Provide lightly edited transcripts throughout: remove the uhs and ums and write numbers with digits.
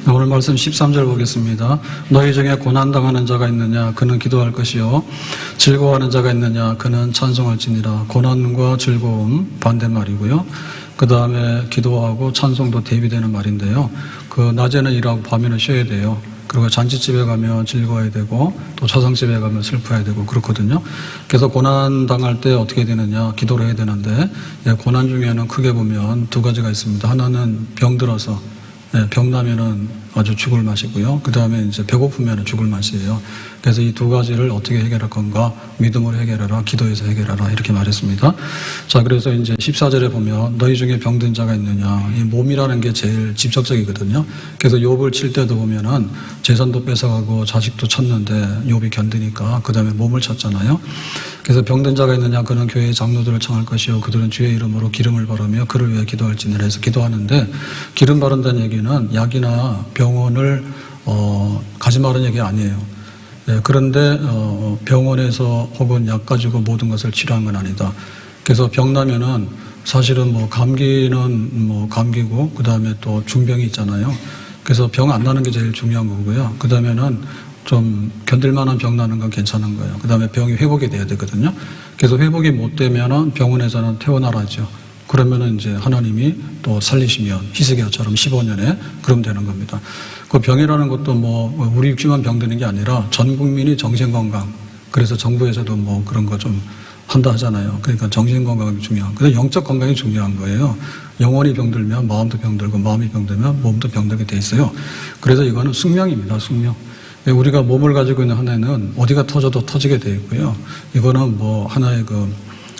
오늘 말씀 13절 보겠습니다. 너희 중에 고난당하는 자가 있느냐 그는 기도할 것이요 즐거워하는 자가 있느냐 그는 찬송할지니라. 고난과 즐거움 반대말이고요. 그 다음에 기도하고 찬송도 대비되는 말인데요. 그 낮에는 일하고 밤에는 쉬어야 돼요. 그리고 잔치집에 가면 즐거워야 되고 또 초상집에 가면 슬퍼야 되고 그렇거든요. 그래서 고난 당할 때 어떻게 되느냐 기도를 해야 되는데 고난 중에는 크게 보면 두 가지가 있습니다. 하나는 병들어서 병나면은 아주 죽을 맛이고요. 그 다음에 이제 배고프면 죽을 맛이에요. 그래서 이 두 가지를 어떻게 해결할 건가? 믿음으로 해결하라, 기도해서 해결하라 이렇게 말했습니다. 자, 그래서 이제 14절에 보면 너희 중에 병든 자가 있느냐? 이 몸이라는 게 제일 직접적이거든요. 그래서 욥을 칠 때도 보면은 재산도 뺏어가고 자식도 쳤는데 욥이 견디니까 그 다음에 몸을 쳤잖아요. 그래서 병든 자가 있느냐? 그는 교회의 장로들을 청할 것이요 그들은 주의 이름으로 기름을 바르며 그를 위해 기도할지니라 해서 기도하는데, 기름 바른다는 얘기는 약이나 병원을 가지 말라는 얘기 아니에요. 그런데 병원에서 혹은 약 가지고 모든 것을 치료한 건 아니다. 그래서 병나면은 사실은 뭐 감기는 뭐 감기고 그 다음에 또 중병이 있잖아요. 그래서 병 안 나는 게 제일 중요한 거고요. 그 다음에는 좀 견딜만한 병 나는 건 괜찮은 거예요. 그 다음에 병이 회복이 돼야 되거든요. 그래서 회복이 못 되면은 병원에서는 퇴원하라죠. 그러면은 이제 하나님이 또 살리시면 히스기야처럼 15년에 그럼 되는 겁니다. 그 병이라는 것도 뭐 우리 육신만 병드는 게 아니라 전 국민이 정신건강, 그래서 정부에서도 뭐 그런 거 좀 한다 하잖아요. 그러니까 정신건강이 중요한 거예요. 영적 건강이 중요한 거예요. 영혼이 병들면 마음도 병들고 마음이 병들면 몸도 병들게 돼 있어요. 그래서 이거는 숙명입니다. 숙명. 우리가 몸을 가지고 있는 한 해는 어디가 터져도 터지게 돼 있고요. 이거는 뭐 하나의 그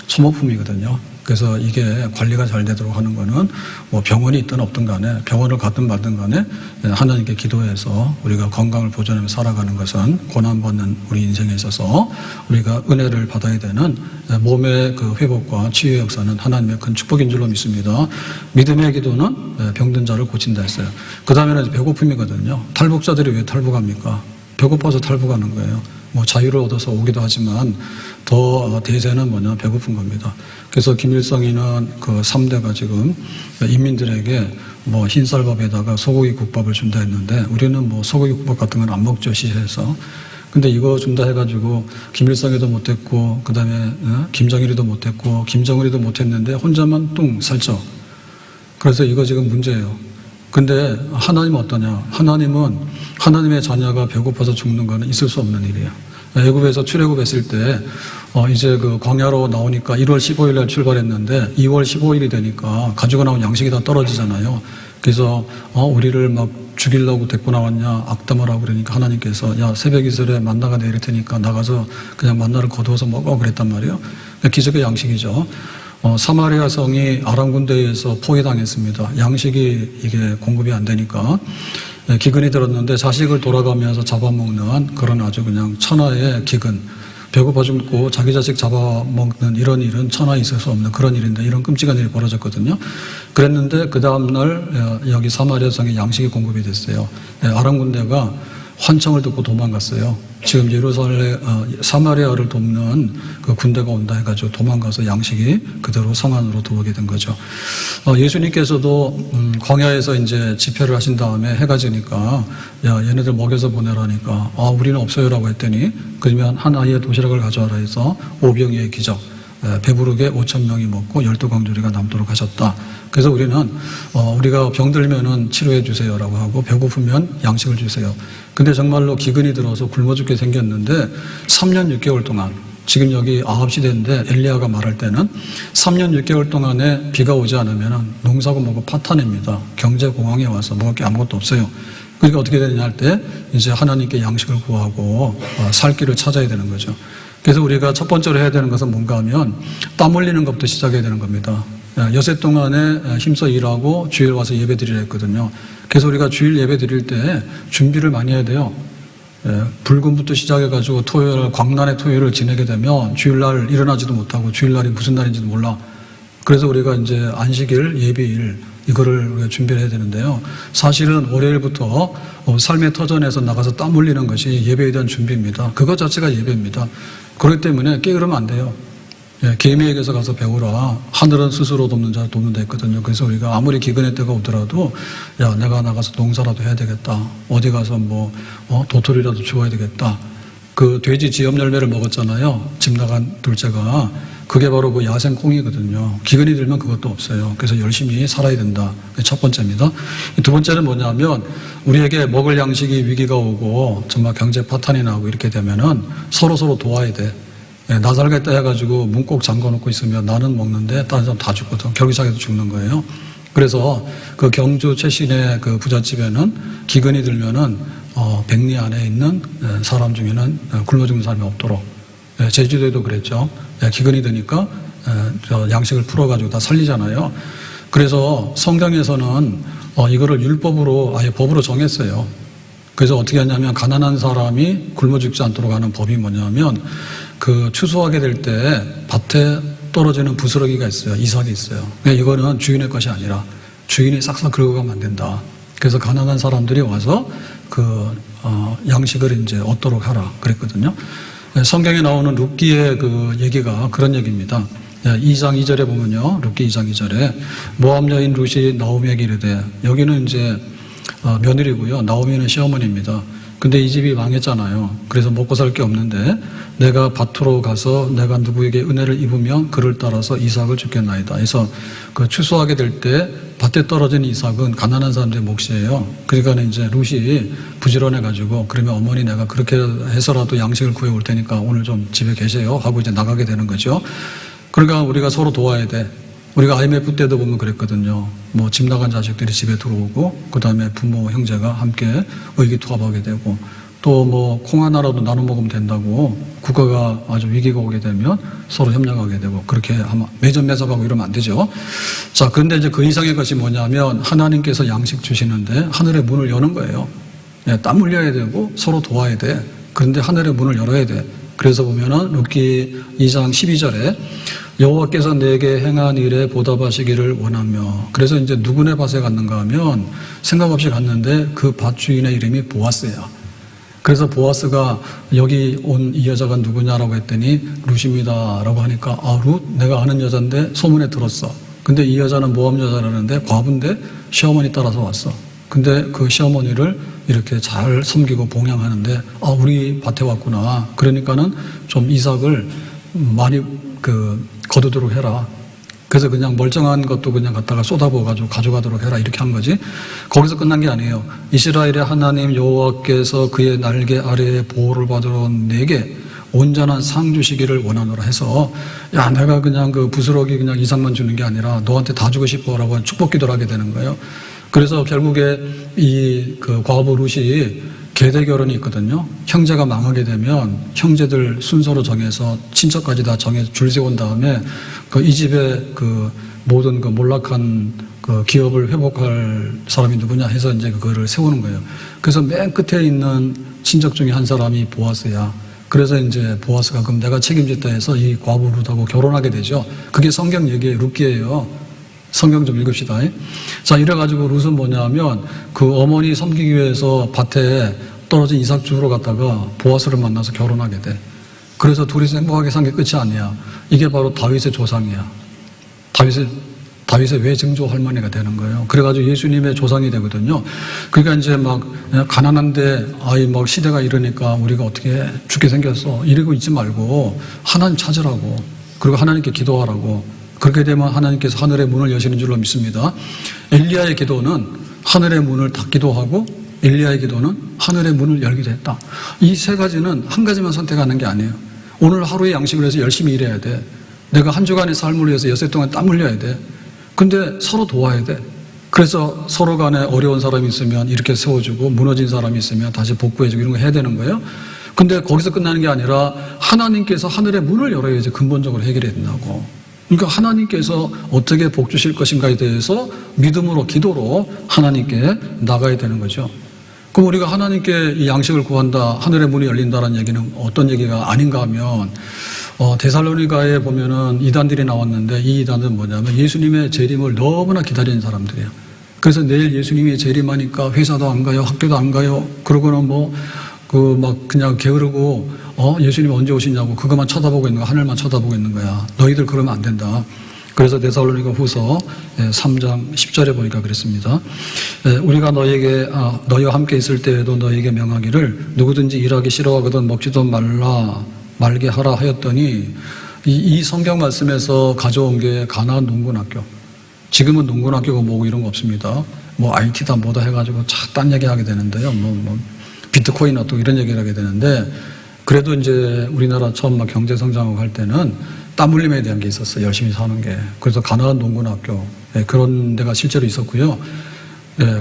소모품이거든요. 그래서 이게 관리가 잘 되도록 하는 거는 뭐 병원이 있든 없든 간에, 병원을 가든 말든 간에 하나님께 기도해서 우리가 건강을 보존하며 살아가는 것은 고난받는 우리 인생에 있어서 우리가 은혜를 받아야 되는 몸의 그 회복과 치유의 역사는 하나님의 큰 축복인 줄로 믿습니다. 믿음의 기도는 병든 자를 고친다 했어요. 그 다음에는 배고픔이거든요. 탈북자들이 왜 탈북합니까? 배고파서 탈북하는 거예요. 뭐 자유를 얻어서 오기도 하지만 더 대세는 뭐냐? 배고픈 겁니다. 그래서 김일성이는 그 3대가 지금 인민들에게 뭐 흰쌀밥에다가 소고기 국밥을 준다 했는데 우리는 뭐 소고기 국밥 같은 건 안 먹죠, 시에서. 근데 이거 준다 해가지고 김일성이도 못했고 그 다음에 김정일이도 못했고 김정은이도 못했는데 혼자만 뚱 살쪄. 그래서 이거 지금 문제예요. 근데 하나님은 어떠냐? 하나님은 하나님의 자녀가 배고파서 죽는 거는 있을 수 없는 일이에요. 애굽에서 출애굽했을 때 이제 그 광야로 나오니까 1월 15일 날 출발했는데 2월 15일이 되니까 가지고 나온 양식이 다 떨어지잖아요. 그래서 우리를 막 죽이려고 데리고 나왔냐 악담을 하고 그러니까 하나님께서 야 새벽 이슬에 만나가 내릴 테니까 나가서 그냥 만나를 거두어서 먹어 그랬단 말이에요. 기적의 양식이죠. 사마리아 성이 아람 군대에 의해서 포위당했습니다. 양식이 이게 공급이 안 되니까 기근이 들었는데 자식을 돌아가면서 잡아먹는 그런 아주 그냥 천하의 기근, 배고파 죽고 자기 자식 잡아먹는 이런 일은 천하에 있을 수 없는 그런 일인데 이런 끔찍한 일이 벌어졌거든요. 그랬는데 그 다음날 여기 사마리아 성에 양식이 공급이 됐어요. 아람 군대가 환청을 듣고 도망갔어요. 지금 예루살렘 사마리아를 돕는 그 군대가 온다 해가지고 도망가서 양식이 그대로 성 안으로 들어오게 된 거죠. 예수님께서도 광야에서 이제 집회를 하신 다음에 해가 지니까 야 얘네들 먹여서 보내라니까 우리는 없어요라고 했더니 그러면 한 아이의 도시락을 가져와라 해서 오병이의 기적, 배부르게 5,000명이 먹고 12광주리가 남도록 하셨다. 그래서 우리는 우리가 병들면은 치료해 주세요라고 하고 배고프면 양식을 주세요. 근데 정말로 기근이 들어서 굶어 죽게 생겼는데 3년 6개월 동안, 지금 여기 아합 시대인데 엘리야가 말할 때는 3년 6개월 동안에 비가 오지 않으면 농사고 뭐고 파탄입니다. 경제 공황에 와서 먹을 게 아무것도 없어요. 그러니까 어떻게 되느냐 할 때 이제 하나님께 양식을 구하고 살 길을 찾아야 되는 거죠. 그래서 우리가 첫 번째로 해야 되는 것은 뭔가 하면 땀 흘리는 것부터 시작해야 되는 겁니다. 여세 동안에 힘써 일하고 주일 와서 예배 드리려 했거든요. 그래서 우리가 주일 예배 드릴 때 준비를 많이 해야 돼요. 불금부터 시작해가지고 토요일, 광란의 토요일을 지내게 되면 주일날 일어나지도 못하고 주일날이 무슨 날인지도 몰라. 그래서 우리가 이제 안식일, 예배일 이거를 우리가 준비를 해야 되는데요. 사실은 월요일부터 삶의 터전에서 나가서 땀 흘리는 것이 예배에 대한 준비입니다. 그것 자체가 예배입니다. 그렇기 때문에 게으르면 안 돼요. 개미에게서 가서 배우라. 하늘은 스스로 돕는 자 돕는 데 있거든요. 그래서 우리가 아무리 기근의 때가 오더라도 야, 내가 나가서 농사라도 해야 되겠다. 어디 가서 도토리라도 주워야 되겠다. 그 돼지 지엽 열매를 먹었잖아요. 집 나간 둘째가. 그게 바로 그 야생콩이거든요. 기근이 들면 그것도 없어요. 그래서 열심히 살아야 된다. 그게 첫 번째입니다. 두 번째는 뭐냐면 우리에게 먹을 양식이 위기가 오고 정말 경제 파탄이 나고 이렇게 되면은 서로 도와야 돼. 나 살겠다 해가지고 문 꼭 잠궈놓고 있으면 나는 먹는데 다른 사람 다 죽거든. 결국 자기도 죽는 거예요. 그래서 그 경주 최신의 그 부잣집에는 기근이 들면은 백리 안에 있는 사람 중에는 굶어 죽는 사람이 없도록. 제주도에도 그랬죠. 기근이 드니까 양식을 풀어가지고 다 살리잖아요. 그래서 성경에서는 이거를 율법으로 아예 법으로 정했어요. 그래서 어떻게 하냐면 가난한 사람이 굶어 죽지 않도록 하는 법이 뭐냐면 그 추수하게 될 때 밭에 떨어지는 부스러기가 있어요. 이삭이 있어요. 이거는 주인의 것이 아니라 주인이 싹싹 긁어가면 안 된다. 그래서 가난한 사람들이 와서 양식을 이제 얻도록 하라 그랬거든요. 성경에 나오는 룻기의 그 얘기가 그런 얘기입니다. 2장 2절에 보면요. 룻기 2장 2절에 모압 여인 룻이 나오미에게 이르되 여기는 이제 며느리고요. 나오미는 시어머니입니다. 근데 이 집이 망했잖아요. 그래서 먹고 살 게 없는데 내가 밭으로 가서 내가 누구에게 은혜를 입으면 그를 따라서 이삭을 주겠나이다. 그래서 그 추수하게 될 때 밭에 떨어진 이삭은 가난한 사람들의 몫이에요. 그러니까 이제 룻이 부지런해가지고 그러면 어머니 내가 그렇게 해서라도 양식을 구해올 테니까 오늘 좀 집에 계세요 하고 이제 나가게 되는 거죠. 그러니까 우리가 서로 도와야 돼. 우리가 IMF 때도 보면 그랬거든요. 집 나간 자식들이 집에 들어오고, 그 다음에 부모, 형제가 함께 의기투합하게 되고, 또 콩 하나라도 나눠 먹으면 된다고 국가가 아주 위기가 오게 되면 서로 협력하게 되고, 그렇게 아마 매점매석하고 이러면 안 되죠. 자, 그런데 이제 그 이상의 것이 뭐냐면 하나님께서 양식 주시는데 하늘의 문을 여는 거예요. 땀 흘려야 되고 서로 도와야 돼. 그런데 하늘의 문을 열어야 돼. 그래서 보면은 룻기 2장 12절에 여호와께서 내게 행한 일에 보답하시기를 원하며, 그래서 이제 누구네 밭에 갔는가 하면 생각 없이 갔는데 그 밭 주인의 이름이 보아스야. 그래서 보아스가 여기 온 이 여자가 누구냐라고 했더니 룻입니다 라고 하니까 룻? 내가 아는 여잔데 소문에 들었어. 근데 이 여자는 모함 여자라는데 과부인데 시어머니 따라서 왔어. 근데 그 시어머니를 이렇게 잘 섬기고 봉양하는데 우리 밭에 왔구나. 그러니까는 좀 이삭을 많이 거두도록 해라. 그래서 그냥 멀쩡한 것도 그냥 갖다가 쏟아부어가지고 가져가도록 해라. 이렇게 한 거지. 거기서 끝난 게 아니에요. 이스라엘의 하나님 여호와께서 그의 날개 아래에 보호를 받으러 온 내게 온전한 상 주시기를 원하노라 해서, 야, 내가 그냥 그 부스러기 그냥 이삭만 주는 게 아니라 너한테 다 주고 싶어 라고 축복 기도를 하게 되는 거예요. 그래서 결국에 그 과부 룻이 계대 결혼이 있거든요. 형제가 망하게 되면 형제들 순서로 정해서 친척까지 다 줄 세운 다음에 이 집의 그 모든 그 몰락한 그 기업을 회복할 사람이 누구냐 해서 이제 그거를 세우는 거예요. 그래서 맨 끝에 있는 친척 중에 한 사람이 보아스야. 그래서 이제 보아스가 그럼 내가 책임졌다 해서 이 과부 룻하고 결혼하게 되죠. 그게 성경 얘기의 룻기예요. 성경 좀 읽읍시다. 자, 이래가지고 룻은 뭐냐면 그 어머니 섬기기 위해서 밭에 떨어진 이삭 주우러 갔다가 보아스를 만나서 결혼하게 돼. 그래서 둘이서 행복하게 산 게 끝이 아니야. 이게 바로 다윗의 조상이야. 다윗의 외증조 할머니가 되는 거예요. 그래가지고 예수님의 조상이 되거든요. 그러니까 이제 가난한데 시대가 이러니까 우리가 어떻게 죽게 생겼어. 이러고 있지 말고 하나님 찾으라고. 그리고 하나님께 기도하라고. 그렇게 되면 하나님께서 하늘의 문을 여시는 줄로 믿습니다. 엘리야의 기도는 하늘의 문을 닫기도 하고 엘리야의 기도는 하늘의 문을 열기도 했다. 이 세 가지는 한 가지만 선택하는 게 아니에요. 오늘 하루의 양식을 위해서 열심히 일해야 돼. 내가 한 주간의 삶을 위해서 엿새 동안 땀 흘려야 돼. 근데 서로 도와야 돼. 그래서 서로 간에 어려운 사람이 있으면 이렇게 세워주고 무너진 사람이 있으면 다시 복구해주고 이런 거 해야 되는 거예요. 근데 거기서 끝나는 게 아니라 하나님께서 하늘의 문을 열어야지 근본적으로 해결해야 된다고. 그러니까 하나님께서 어떻게 복 주실 것인가에 대해서 믿음으로 기도로 하나님께 나가야 되는 거죠. 그럼 우리가 하나님께 이 양식을 구한다, 하늘의 문이 열린다는 얘기는 어떤 얘기가 아닌가 하면 데살로니가에 보면은 이단들이 나왔는데 이 이단은 뭐냐면 예수님의 재림을 너무나 기다리는 사람들이에요. 그래서 내일 예수님이 재림하니까 회사도 안 가요, 학교도 안 가요. 그러고는 그냥 게으르고 예수님이 언제 오시냐고 그것만 쳐다보고 있는 거야. 하늘만 쳐다보고 있는 거야. 너희들 그러면 안 된다. 그래서 데살로니가 후서 3장 10절에 보니까 그랬습니다. 우리가 너희와 함께 있을 때에도 너희에게 명하기를 누구든지 일하기 싫어하거든 먹지도 말게 하라 하였더니 이 성경 말씀에서 가져온 게 가나안 농군학교. 지금은 농군학교가 뭐고 이런 거 없습니다. 뭐 IT다 뭐다 해가지고 딴 얘기 하게 되는데요. 비트코인 어떻고 이런 얘기를 하게 되는데 그래도 이제 우리나라 처음 막 경제 성장하고 할 때는 땀 흘림에 대한 게 있었어요. 열심히 사는 게. 그래서 가나안 농군학교 그런 데가 실제로 있었고요.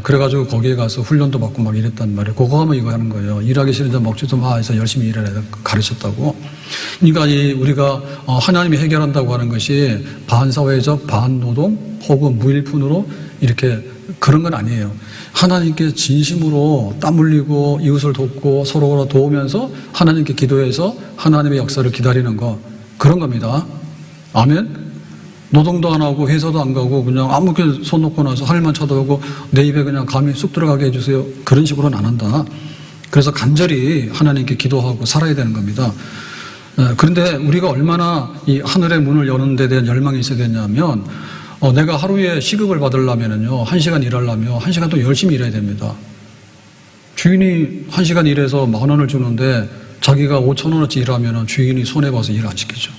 그래가지고 거기에 가서 훈련도 받고 막 이랬단 말이에요. 그거 하면 이거 하는 거예요. 일하기 싫은데 먹지도 마 해서 열심히 일해라 가르쳤다고. 그러니까 우리가 하나님이 해결한다고 하는 것이 반사회적, 반노동 혹은 무일푼으로 이렇게 그런 건 아니에요. 하나님께 진심으로 땀 흘리고 이웃을 돕고 서로 도우면서 하나님께 기도해서 하나님의 역사를 기다리는 거 그런 겁니다. 아멘? 노동도 안 하고 회사도 안 가고 그냥 아무렇게 손 놓고 나서 하늘만 쳐다보고 내 입에 그냥 감이 쑥 들어가게 해주세요. 그런 식으로는 안 한다. 그래서 간절히 하나님께 기도하고 살아야 되는 겁니다. 그런데 우리가 얼마나 이 하늘의 문을 여는 데 대한 열망이 있어야 되냐면 내가 하루에 시급을 받으려면요 1시간 일하려면 1시간 또 열심히 일해야 됩니다. 주인이 1시간 일해서 10,000원을 주는데 자기가 5,000원어치 일하면 주인이 손해봐서 일 안 시키죠.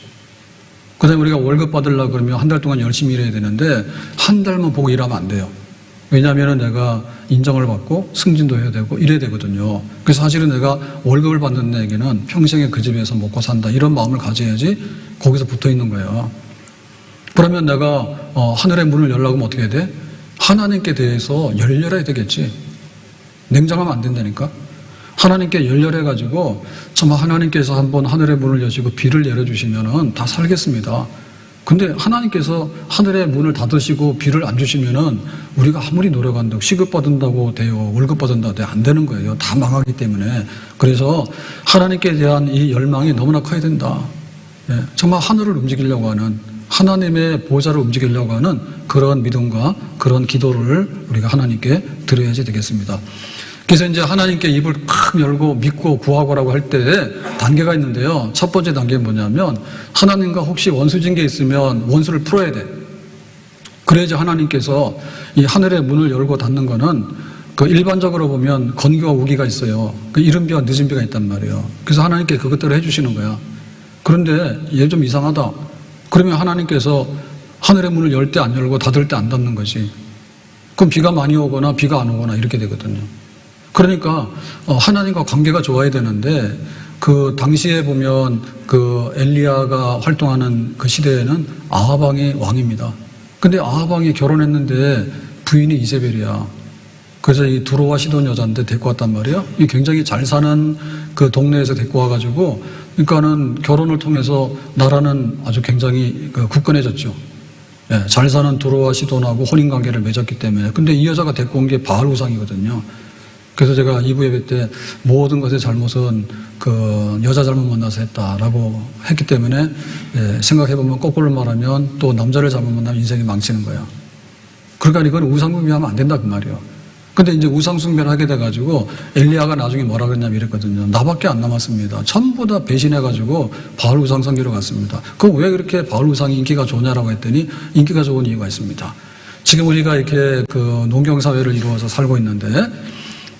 그 다음에 우리가 월급 받으려고 그러면 한 달 동안 열심히 일해야 되는데 한 달만 보고 일하면 안 돼요. 왜냐하면 내가 인정을 받고 승진도 해야 되고 이래야 되거든요. 그래서 사실은 내가 월급을 받는 데에게는 평생에 그 집에서 먹고 산다 이런 마음을 가져야지 거기서 붙어 있는 거예요. 그러면 내가 하늘의 문을 열려고 하면 어떻게 해야 돼? 하나님께 대해서 열렬해야 되겠지. 냉정하면 안 된다니까. 하나님께 열렬해가지고 정말 하나님께서 한번 하늘의 문을 여시고 비를 내려주시면은 다 살겠습니다. 근데 하나님께서 하늘의 문을 닫으시고 비를 안 주시면은 우리가 아무리 노력한다고 시급 받는다고 돼요. 월급 받는다고 돼요. 안 되는 거예요. 다 망하기 때문에. 그래서 하나님께 대한 이 열망이 너무나 커야 된다. 정말 하늘을 움직이려고 하는 하나님의 보좌를 움직이려고 하는 그런 믿음과 그런 기도를 우리가 하나님께 드려야지 되겠습니다. 그래서 이제 하나님께 입을 콱 열고 믿고 구하고라고 할 때 단계가 있는데요. 첫 번째 단계는 뭐냐면 하나님과 혹시 원수진 게 있으면 원수를 풀어야 돼. 그래야지 하나님께서 이 하늘의 문을 열고 닫는 거는 그 일반적으로 보면 건기와 우기가 있어요. 그 이른 비와 늦은 비가 있단 말이에요. 그래서 하나님께 그것대로 해주시는 거야. 그런데 얘 좀 이상하다. 그러면 하나님께서 하늘의 문을 열 때 안 열고 닫을 때 안 닫는 거지. 그럼 비가 많이 오거나 비가 안 오거나 이렇게 되거든요. 그러니까 하나님과 관계가 좋아야 되는데 그 당시에 보면 그 엘리야가 활동하는 그 시대에는 아합 왕이 왕입니다. 근데 아합 왕이 결혼했는데 부인이 이세벨이야. 그래서 이 두로와 시돈 여자인데 데리고 왔단 말이에요. 이 굉장히 잘 사는 그 동네에서 데리고 와가지고 그러니까는 결혼을 통해서 나라는 아주 굉장히 굳건해졌죠. 잘 사는 두로와 시돈하고 혼인 관계를 맺었기 때문에. 근데 이 여자가 데리고 온 게 바알 우상이거든요. 그래서 제가 2부 예배 때 모든 것의 잘못은 그 여자 잘못 만나서 했다라고 했기 때문에 생각해보면 거꾸로 말하면 또 남자를 잘못 만나면 인생이 망치는 거예요. 그러니까 이건 우상숭배하면 안 된다 그 말이에요. 근데 이제 우상숭배를 하게 돼가지고 엘리야가 나중에 뭐라 그랬냐면 이랬거든요. 나밖에 안 남았습니다. 전부 다 배신해가지고 바알 우상 섬기러 갔습니다. 그럼 왜 그렇게 바알 우상이 인기가 좋냐라고 했더니 인기가 좋은 이유가 있습니다. 지금 우리가 이렇게 그 농경사회를 이루어서 살고 있는데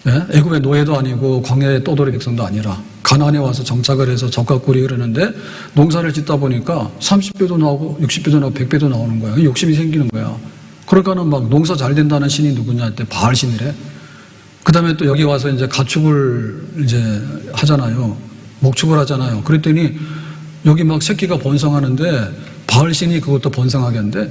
애굽의 노예도 아니고 광야의 떠돌이 백성도 아니라 가나안에 와서 정착을 해서 적과 꿀이 흐르는데 농사를 짓다 보니까 30배도 나오고 60배도 나오고 100배도 나오는 거야. 욕심이 생기는 거야. 그러니까는 막 농사 잘 된다는 신이 누구냐 할 때 바알 신이래. 그 다음에 또 여기 와서 이제 가축을 이제 하잖아요. 목축을 하잖아요. 그랬더니 여기 막 새끼가 번성하는데 바알 신이 그것도 번성하게 한대.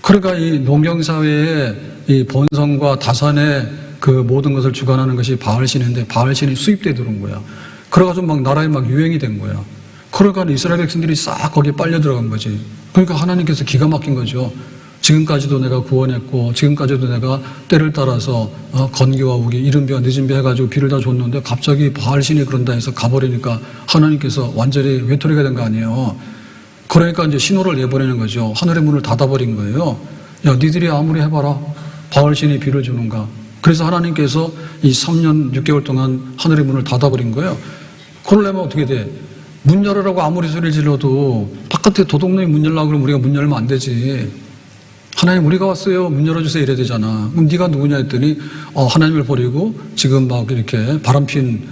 그러니까 이 농경사회의 이 번성과 다산의 그 모든 것을 주관하는 것이 바알신인데 바알신이 수입돼 들어온 거야. 그래가지고 막 나라에 막 유행이 된 거야. 그러니까 이스라엘 백성들이 싹 거기에 빨려 들어간 거지. 그러니까 하나님께서 기가 막힌 거죠. 지금까지도 내가 구원했고 지금까지도 내가 때를 따라서 건기와 우기 이른 비와 늦은 비 해가지고 비를 다 줬는데 갑자기 바알신이 그런다 해서 가버리니까 하나님께서 완전히 외톨이가 된 거 아니에요. 그러니까 이제 신호를 내보내는 거죠. 하늘의 문을 닫아버린 거예요. 야 니들이 아무리 해봐라. 바알신이 비를 주는가. 그래서 하나님께서 이 3년 6개월 동안 하늘의 문을 닫아버린 거예요. 그러려면 어떻게 돼? 문 열으라고 아무리 소리를 질러도 바깥에 도둑놈이 문 열라고 그러면 우리가 문 열면 안 되지. 하나님 우리가 왔어요. 문 열어주세요. 이래야 되잖아. 그럼 네가 누구냐 했더니 하나님을 버리고 지금 막 이렇게 바람핀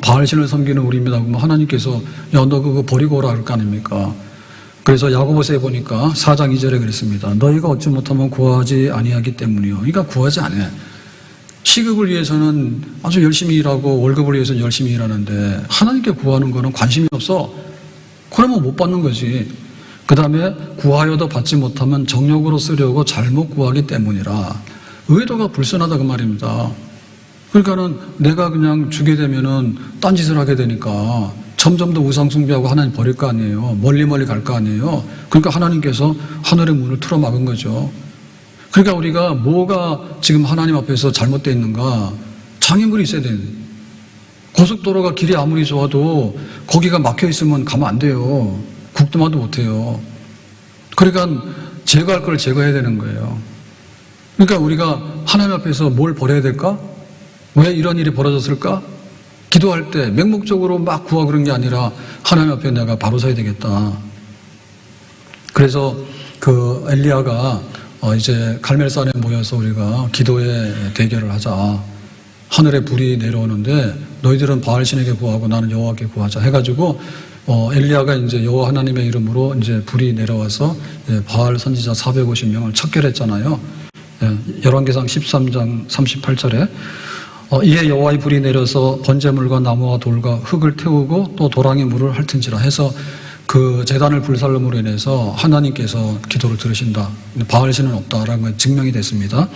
바알신을 섬기는 우리입니다. 그러면 하나님께서 야, 너 그거 버리고 오라 할 거 아닙니까? 그래서 야고보서에 보니까 4장 2절에 그랬습니다. 너희가 얻지 못하면 구하지 아니하기 때문이요. 그러니까 구하지 않아. 시급을 위해서는 아주 열심히 일하고 월급을 위해서는 열심히 일하는데 하나님께 구하는 거는 관심이 없어. 그러면 못 받는 거지. 그 다음에 구하여도 받지 못하면 정욕으로 쓰려고 잘못 구하기 때문이라. 의도가 불순하다 그 말입니다. 그러니까는 내가 그냥 주게 되면은 딴짓을 하게 되니까 점점 더 우상 숭배하고 하나님 버릴 거 아니에요. 멀리 갈 거 아니에요. 그러니까 하나님께서 하늘의 문을 틀어 막은 거죠. 그러니까 우리가 뭐가 지금 하나님 앞에서 잘못되어 있는가? 장애물이 있어야 되는 거예요. 고속도로가 길이 아무리 좋아도 거기가 막혀 있으면 가면 안 돼요. 국도마도 못해요. 그러니까 제거할 걸 제거해야 되는 거예요. 그러니까 우리가 하나님 앞에서 뭘 버려야 될까? 왜 이런 일이 벌어졌을까? 기도할 때 맹목적으로 막 구하고 그런 게 아니라 하나님 앞에 내가 바로 서야 되겠다. 그래서 그 엘리야가 이제 갈멜산에 모여서 우리가 기도의 대결을 하자. 하늘에 불이 내려오는데 너희들은 바알신에게 구하고 나는 여호와께 구하자 해가지고 엘리야가 이제 여호와 하나님의 이름으로 이제 불이 내려와서 바알 선지자 450명을 척결했잖아요. 열왕기상 13장 38절에 이에 여호와의 불이 내려서 번제물과 나무와 돌과 흙을 태우고 또 도랑의 물을 핥은지라 해서 그 제단을 불살름으로 인해서 하나님께서 기도를 들으신다. 바알신은 없다라는 건 증명이 됐습니다.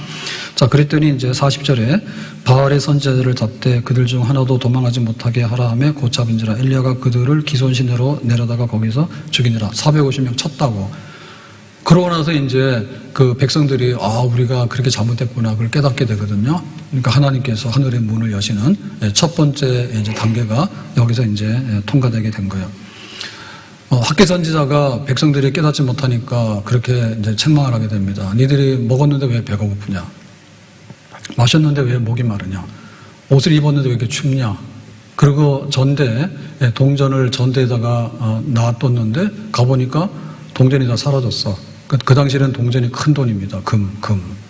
자, 그랬더니 이제 40절에 바알의 선지자들을 잡되 그들 중 하나도 도망하지 못하게 하라 하며 곧 잡은지라. 엘리야가 그들을 기손시내로 내려다가 거기서 죽이니라. 450명 쳤다고. 그러고 나서 이제 그 백성들이 우리가 그렇게 잘못했구나 그걸 깨닫게 되거든요. 그러니까 하나님께서 하늘의 문을 여시는 첫 번째 이제 단계가 여기서 이제 통과되게 된 거예요. 학개 선지자가 백성들이 깨닫지 못하니까 그렇게 이제 책망을 하게 됩니다. 니들이 먹었는데 왜 배가 고프냐? 마셨는데 왜 목이 마르냐? 옷을 입었는데 왜 이렇게 춥냐? 그리고 동전을 전대에다가 놔뒀는데 가보니까 동전이 다 사라졌어. 그 당시에는 동전이 큰 돈입니다. 금,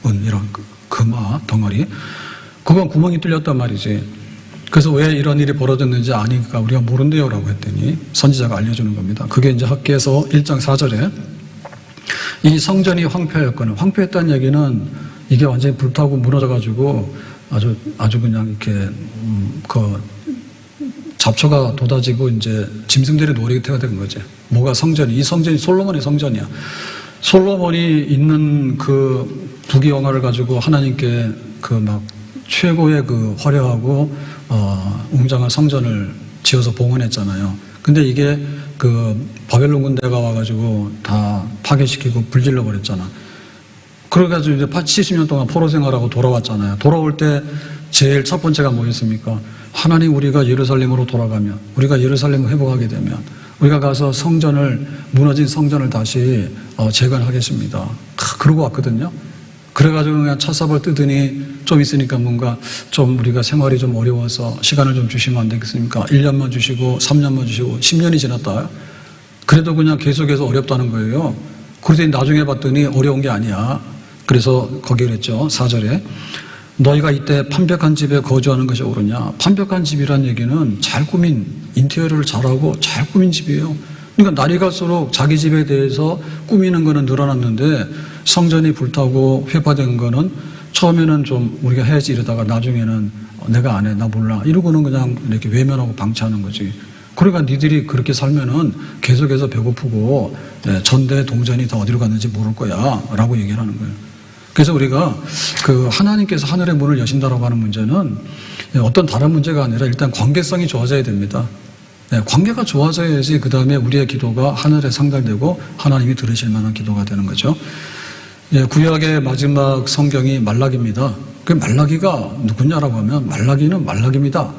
은 이런 금화 덩어리. 그건 구멍이 뚫렸단 말이지. 그래서 왜 이런 일이 벌어졌는지 아니까 우리가 모른대요 라고 했더니 선지자가 알려주는 겁니다. 그게 이제 학개서 1장 4절에 이 성전이 황폐하였거늘. 황폐했다는 얘기는 이게 완전히 불타고 무너져가지고 아주 그냥 이렇게 잡초가 돋아지고 이제 짐승들이 놀이터가 된 거지. 뭐가 성전이? 이 성전이 솔로몬의 성전이야. 솔로몬이 있는 그 부귀영화를 가지고 하나님께 그 막 최고의 그 화려하고 웅장한 성전을 지어서 봉헌했잖아요. 근데 이게 그 바벨론 군대가 와가지고 다 파괴시키고 불질러 버렸잖아. 그래가지고 이제 70년 동안 포로 생활하고 돌아왔잖아요. 돌아올 때 제일 첫 번째가 뭐였습니까? 하나님 우리가 예루살렘으로 돌아가면, 우리가 예루살렘을 회복하게 되면 우리가 가서 무너진 성전을 다시 재건하겠습니다. 그러고 왔거든요. 그래가지고 그냥 찻삽을 뜨더니 좀 있으니까 뭔가 좀 우리가 생활이 좀 어려워서 시간을 좀 주시면 안 되겠습니까? 1년만 주시고 3년만 주시고 10년이 지났다. 그래도 그냥 계속해서 어렵다는 거예요. 그러더니 나중에 봤더니 어려운 게 아니야. 그래서 거기 그랬죠. 4절에 너희가 이때 판벽한 집에 거주하는 것이 옳으냐. 판벽한 집이란 얘기는 잘 꾸민, 인테리어를 잘하고 잘 꾸민 집이에요. 그러니까 날이 갈수록 자기 집에 대해서 꾸미는 거는 늘어났는데 성전이 불타고 회파된 거는 처음에는 좀 우리가 해야지 이러다가 나중에는 내가 안 해, 나 몰라 이러고는 그냥 이렇게 외면하고 방치하는 거지. 그러니까 니들이 그렇게 살면은 계속해서 배고프고 전대 동전이 다 어디로 갔는지 모를 거야 라고 얘기를 하는 거예요. 그래서 우리가 그 하나님께서 하늘의 문을 여신다라고 하는 문제는 어떤 다른 문제가 아니라 일단 관계성이 좋아져야 됩니다. 관계가 좋아져야지 그 다음에 우리의 기도가 하늘에 상달되고 하나님이 들으실 만한 기도가 되는 거죠. 구약의 마지막 성경이 말라기입니다. 그 말라기가 누구냐라고 하면 말라기는 말라기입니다.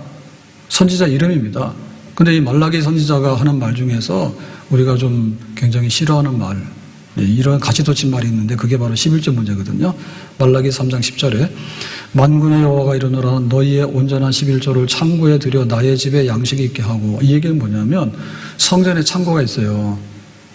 선지자 이름입니다. 근데 이 말라기 선지자가 하는 말 중에서 우리가 좀 굉장히 싫어하는 말, 네, 이런 가시돋친 말이 있는데 그게 바로 11조 문제거든요. 말라기 3장 10절에 만군의 여호와가 이르노라 너희의 온전한 11조를 창고에 들여 나의 집에 양식이 있게 하고, 이 얘기는 뭐냐면 성전에 창고가 있어요.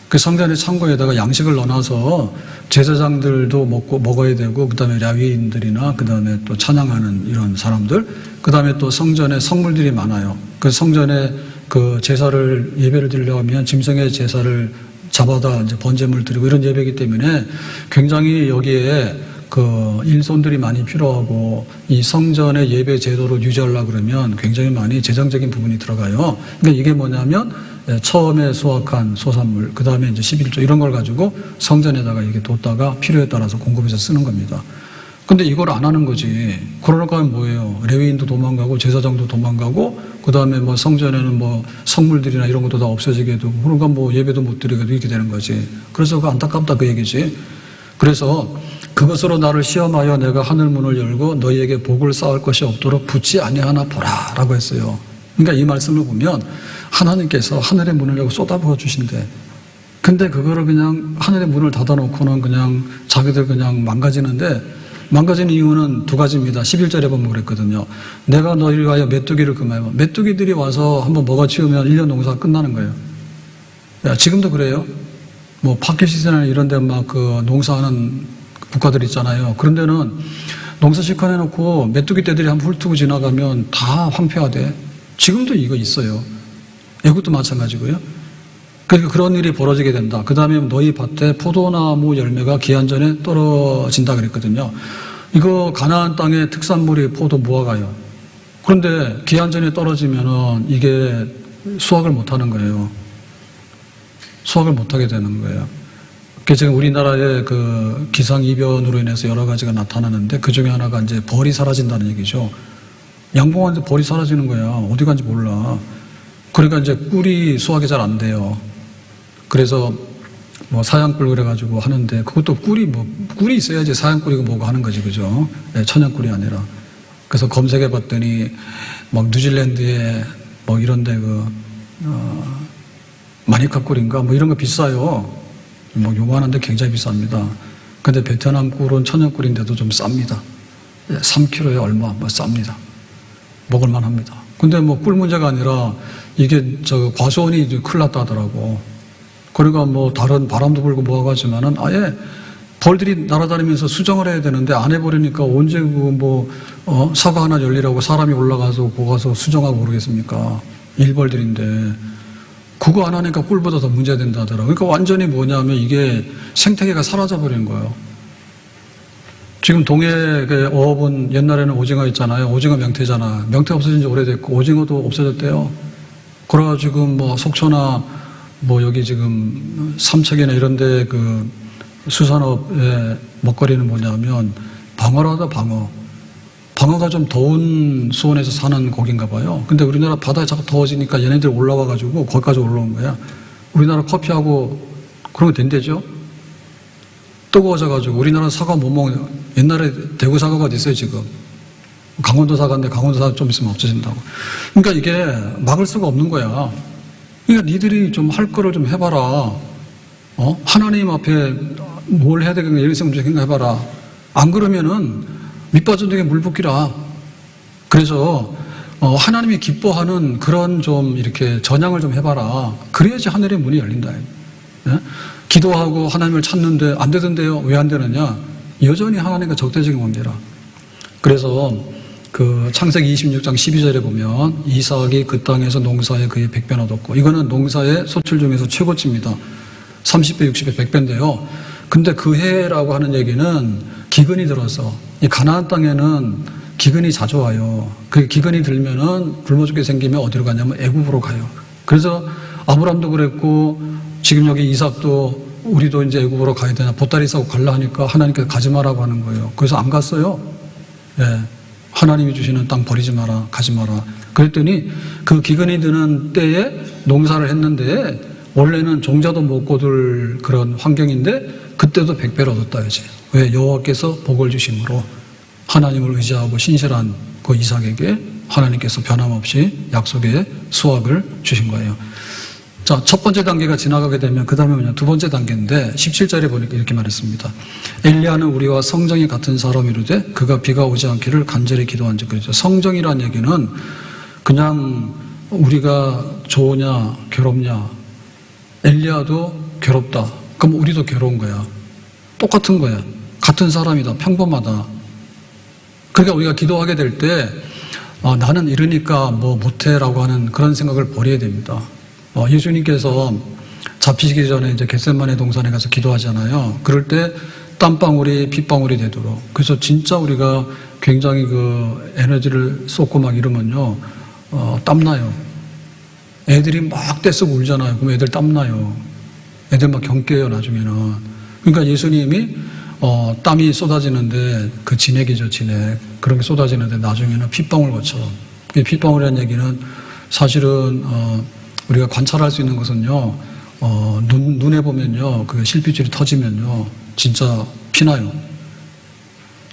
그 성전의 창고에다가 양식을 넣어놔서 제사장들도 먹어야 되고, 그 다음에 ля위인들이나 그 다음에 또 찬양하는 이런 사람들, 그 다음에 또 성전에 성물들이 많아요. 그 성전에 그 제사를 예배를 드리려고 하면 짐승의 제사를 잡아다 이제 번제물 드리고 이런 예배이기 때문에 굉장히 여기에 그 일손들이 많이 필요하고, 이 성전의 예배 제도를 유지하려고 그러면 굉장히 많이 재정적인 부분이 들어가요. 그러니까 이게 뭐냐면 처음에 수확한 소산물, 그 다음에 이제 11조 이런 걸 가지고 성전에다가 이게 뒀다가 필요에 따라서 공급해서 쓰는 겁니다. 근데 이걸 안 하는 거지. 그러니까 하면 뭐예요? 레위인도 도망가고 제사장도 도망가고, 그 다음에 뭐 성전에는 뭐 성물들이나 이런 것도 다 없어지게 되고, 그러니까 뭐 예배도 못 드리게 이렇게 되는 거지. 그래서 그 안타깝다 그 얘기지. 그래서 그것으로 나를 시험하여 내가 하늘 문을 열고 너희에게 복을 쌓을 것이 없도록 붙지 아니하나 보라 라고 했어요. 그러니까 이 말씀을 보면 하나님께서 하늘의 문을 열고 쏟아부어 주신대. 근데 그거를 그냥 하늘의 문을 닫아놓고는 그냥 자기들 그냥 망가지는데, 망가지는 이유는 두 가지입니다. 11절에 보면 그랬거든요. 내가 너희를 위하여 메뚜기를 금하여. 메뚜기들이 와서 한번 먹어치우면 1년 농사가 끝나는 거예요. 야, 지금도 그래요. 뭐 파키스탄이나 이런 데 막 그 농사하는 국가들 있잖아요. 그런 데는 농사 실컷 해놓고 메뚜기 떼들이 한번 훑고 지나가면 다 황폐화돼. 지금도 이거 있어요. 애국도 마찬가지고요. 그러니까 그런 일이 벌어지게 된다. 그 다음에 너희 밭에 포도나무 열매가 기한 전에 떨어진다 그랬거든요. 이거 가나안 땅의 특산물이 포도 무화과요. 그런데 기한 전에 떨어지면은 이게 수확을 못 하는 거예요. 수확을 못 하게 되는 거예요. 그게 지금 우리나라의 그 기상이변으로 인해서 여러 가지가 나타나는데 그 중에 하나가 이제 벌이 사라진다는 얘기죠. 양봉하는데 벌이 사라지는 거야. 어디 간지 몰라. 그러니까 이제 꿀이 수확이 잘 안 돼요. 그래서 뭐 사양꿀 그래가지고 하는데, 그것도 꿀이 있어야지 사양꿀이고 뭐고 하는 거지, 그죠? 네, 천연꿀이 아니라. 그래서 검색해 봤더니 막 뉴질랜드에 뭐 이런데 마니카 꿀인가 뭐 이런 거 비싸요. 뭐 요만한데 굉장히 비쌉니다. 근데 베트남 꿀은 천연꿀인데도 좀 쌉니다. 3kg에 얼마 뭐 쌉니다. 먹을만 합니다. 근데 뭐 꿀 문제가 아니라 이게 과수원이 큰일 났다 하더라고. 그러니까 뭐 다른 바람도 불고 뭐하고 하지만은 아예 벌들이 날아다니면서 수정을 해야 되는데 안 해버리니까 언제 사과 하나 열리라고 사람이 올라가서 거 가서 수정하고 그러겠습니까? 일벌들인데. 그거 안 하니까 꿀보다 더 문제가 된다 하더라고요. 그러니까 완전히 뭐냐면 이게 생태계가 사라져버리는 거예요. 지금 동해의 어업은 옛날에는 오징어 있잖아요. 오징어 명태잖아. 명태 없어진 지 오래됐고 오징어도 없어졌대요. 그래가지고 뭐 속초나 뭐 여기 지금 삼척이나 이런 데 그 수산업의 먹거리는 뭐냐면 방어라다 방어. 방어가 좀 더운 수온에서 사는 고기인가 봐요. 근데 우리나라 바다에 자꾸 더워지니까 얘네들 올라와가지고 거기까지 올라온 거야. 우리나라 커피하고 그런 거 된대죠? 뜨거워져가지고 우리나라 사과 못 먹는, 옛날에 대구 사과가 어디 있어요 지금? 강원도 사과인데 강원도 사과 좀 있으면 없어진다고. 그러니까 이게 막을 수가 없는 거야. 그러니까 니들이 좀 할 거를 좀 해봐라. 하나님 앞에 뭘 해야 되겠냐 이런 생각 좀 생각해봐라. 안 그러면은 밑빠진등에 물 붓기라. 그래서 하나님이 기뻐하는 그런 좀 이렇게 전향을 좀 해봐라. 그래야지 하늘의 문이 열린다. 예? 기도하고 하나님을 찾는데 안 되던데요. 왜 안 되느냐? 여전히 하나님과 적대적인 관계라. 그래서 그 창세기 26장 12절에 보면 이삭이 그 땅에서 농사에 그의 100배나 얻었고, 이거는 농사의 소출 중에서 최고치입니다. 30배, 60배, 100배인데요. 근데 그 해라고 하는 얘기는 기근이 들어서, 이 가나안 땅에는 기근이 자주 와요. 그 기근이 들면은 굶어 죽게 생기면 어디로 가냐면 애굽으로 가요. 그래서 아브람도 그랬고 지금 여기 이삭도 우리도 이제 애굽으로 가야 되나 보따리 싸고 갈라 하니까 하나님께서 가지 마라고 하는 거예요. 그래서 안 갔어요. 예. 하나님이 주시는 땅 버리지 마라, 가지 마라. 그랬더니 그 기근이 드는 때에 농사를 했는데 원래는 종자도 못 거둘 그런 환경인데 그때도 100배를 얻었다 이제. 왜? 여호와께서 복을 주심으로 하나님을 의지하고 신실한 그 이삭에게 하나님께서 변함없이 약속의 수확을 주신 거예요. 자, 첫 번째 단계가 지나가게 되면 그 다음에 뭐냐, 두 번째 단계인데 17절에 보니까 이렇게 말했습니다. 엘리야는 우리와 성정이 같은 사람이로되 그가 비가 오지 않기를 간절히 기도한즉. 그렇죠. 성정이라는 얘기는 그냥 우리가 좋으냐 괴롭냐, 엘리야도 괴롭다, 그럼 우리도 괴로운 거야. 똑같은 거야. 같은 사람이다. 평범하다. 그러니까 우리가 기도하게 될 때 나는 이러니까 뭐 못해라고 하는 그런 생각을 버려야 됩니다. 예수님께서 잡히시기 전에 이제 겟세마네 동산에 가서 기도하잖아요. 그럴 때 땀방울이 핏방울이 되도록. 그래서 진짜 우리가 굉장히 그 에너지를 쏟고 막 이러면요, 땀나요. 애들이 막 떼쓰고 울잖아요. 그럼 애들 땀나요. 애들 막 경깨요, 나중에는. 그러니까 예수님이 땀이 쏟아지는데 그 진액이죠, 진액. 그런 게 쏟아지는데 나중에는 핏방울 것처럼. 핏방울이라는 얘기는 사실은 우리가 관찰할 수 있는 것은요, 눈에 보면요, 그 실핏줄이 터지면요, 진짜 피나요.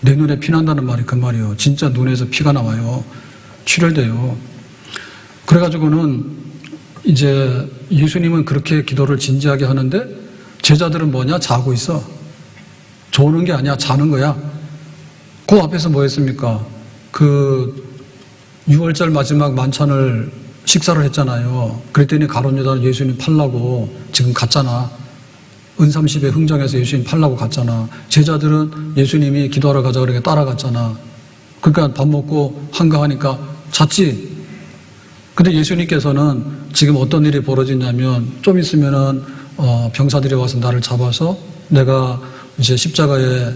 내 눈에 피난다는 말이 그 말이에요. 진짜 눈에서 피가 나와요. 출혈돼요. 그래가지고는 이제 예수님은 그렇게 기도를 진지하게 하는데 제자들은 뭐냐? 자고 있어. 조는 게 아니야. 자는 거야. 그 앞에서 뭐 했습니까? 그 6월절 마지막 만찬을 식사를 했잖아요. 그랬더니 가룟 유다는 예수님 팔라고 지금 갔잖아. 은삼십에 흥정해서 예수님 팔라고 갔잖아. 제자들은 예수님이 기도하러 가자 그러니까 따라갔잖아. 그러니까 밥 먹고 한가하니까 잤지. 근데 예수님께서는 지금 어떤 일이 벌어지냐면 좀 있으면은 병사들이 와서 나를 잡아서 내가 이제 십자가에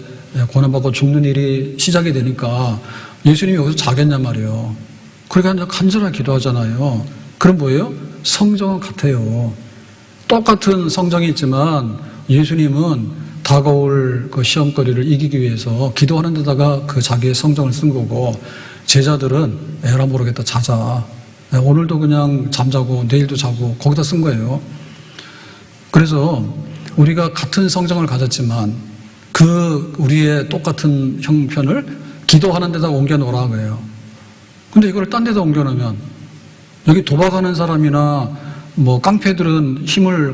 고난받고 죽는 일이 시작이 되니까 예수님이 여기서 자겠냔 말이에요. 그러니까 간절하게 기도하잖아요. 그럼 뭐예요? 성정은 같아요. 똑같은 성정이 있지만 예수님은 다가올 그 시험거리를 이기기 위해서 기도하는 데다가 그 자기의 성정을 쓴 거고, 제자들은 에라 모르겠다 자자. 오늘도 그냥 잠자고 내일도 자고 거기다 쓴 거예요. 그래서 우리가 같은 성정을 가졌지만 그 우리의 똑같은 형편을 기도하는 데다 옮겨 놓으라 그래요. 근데 이걸 딴 데다 옮겨 놓으면 여기 도박하는 사람이나 뭐 깡패들은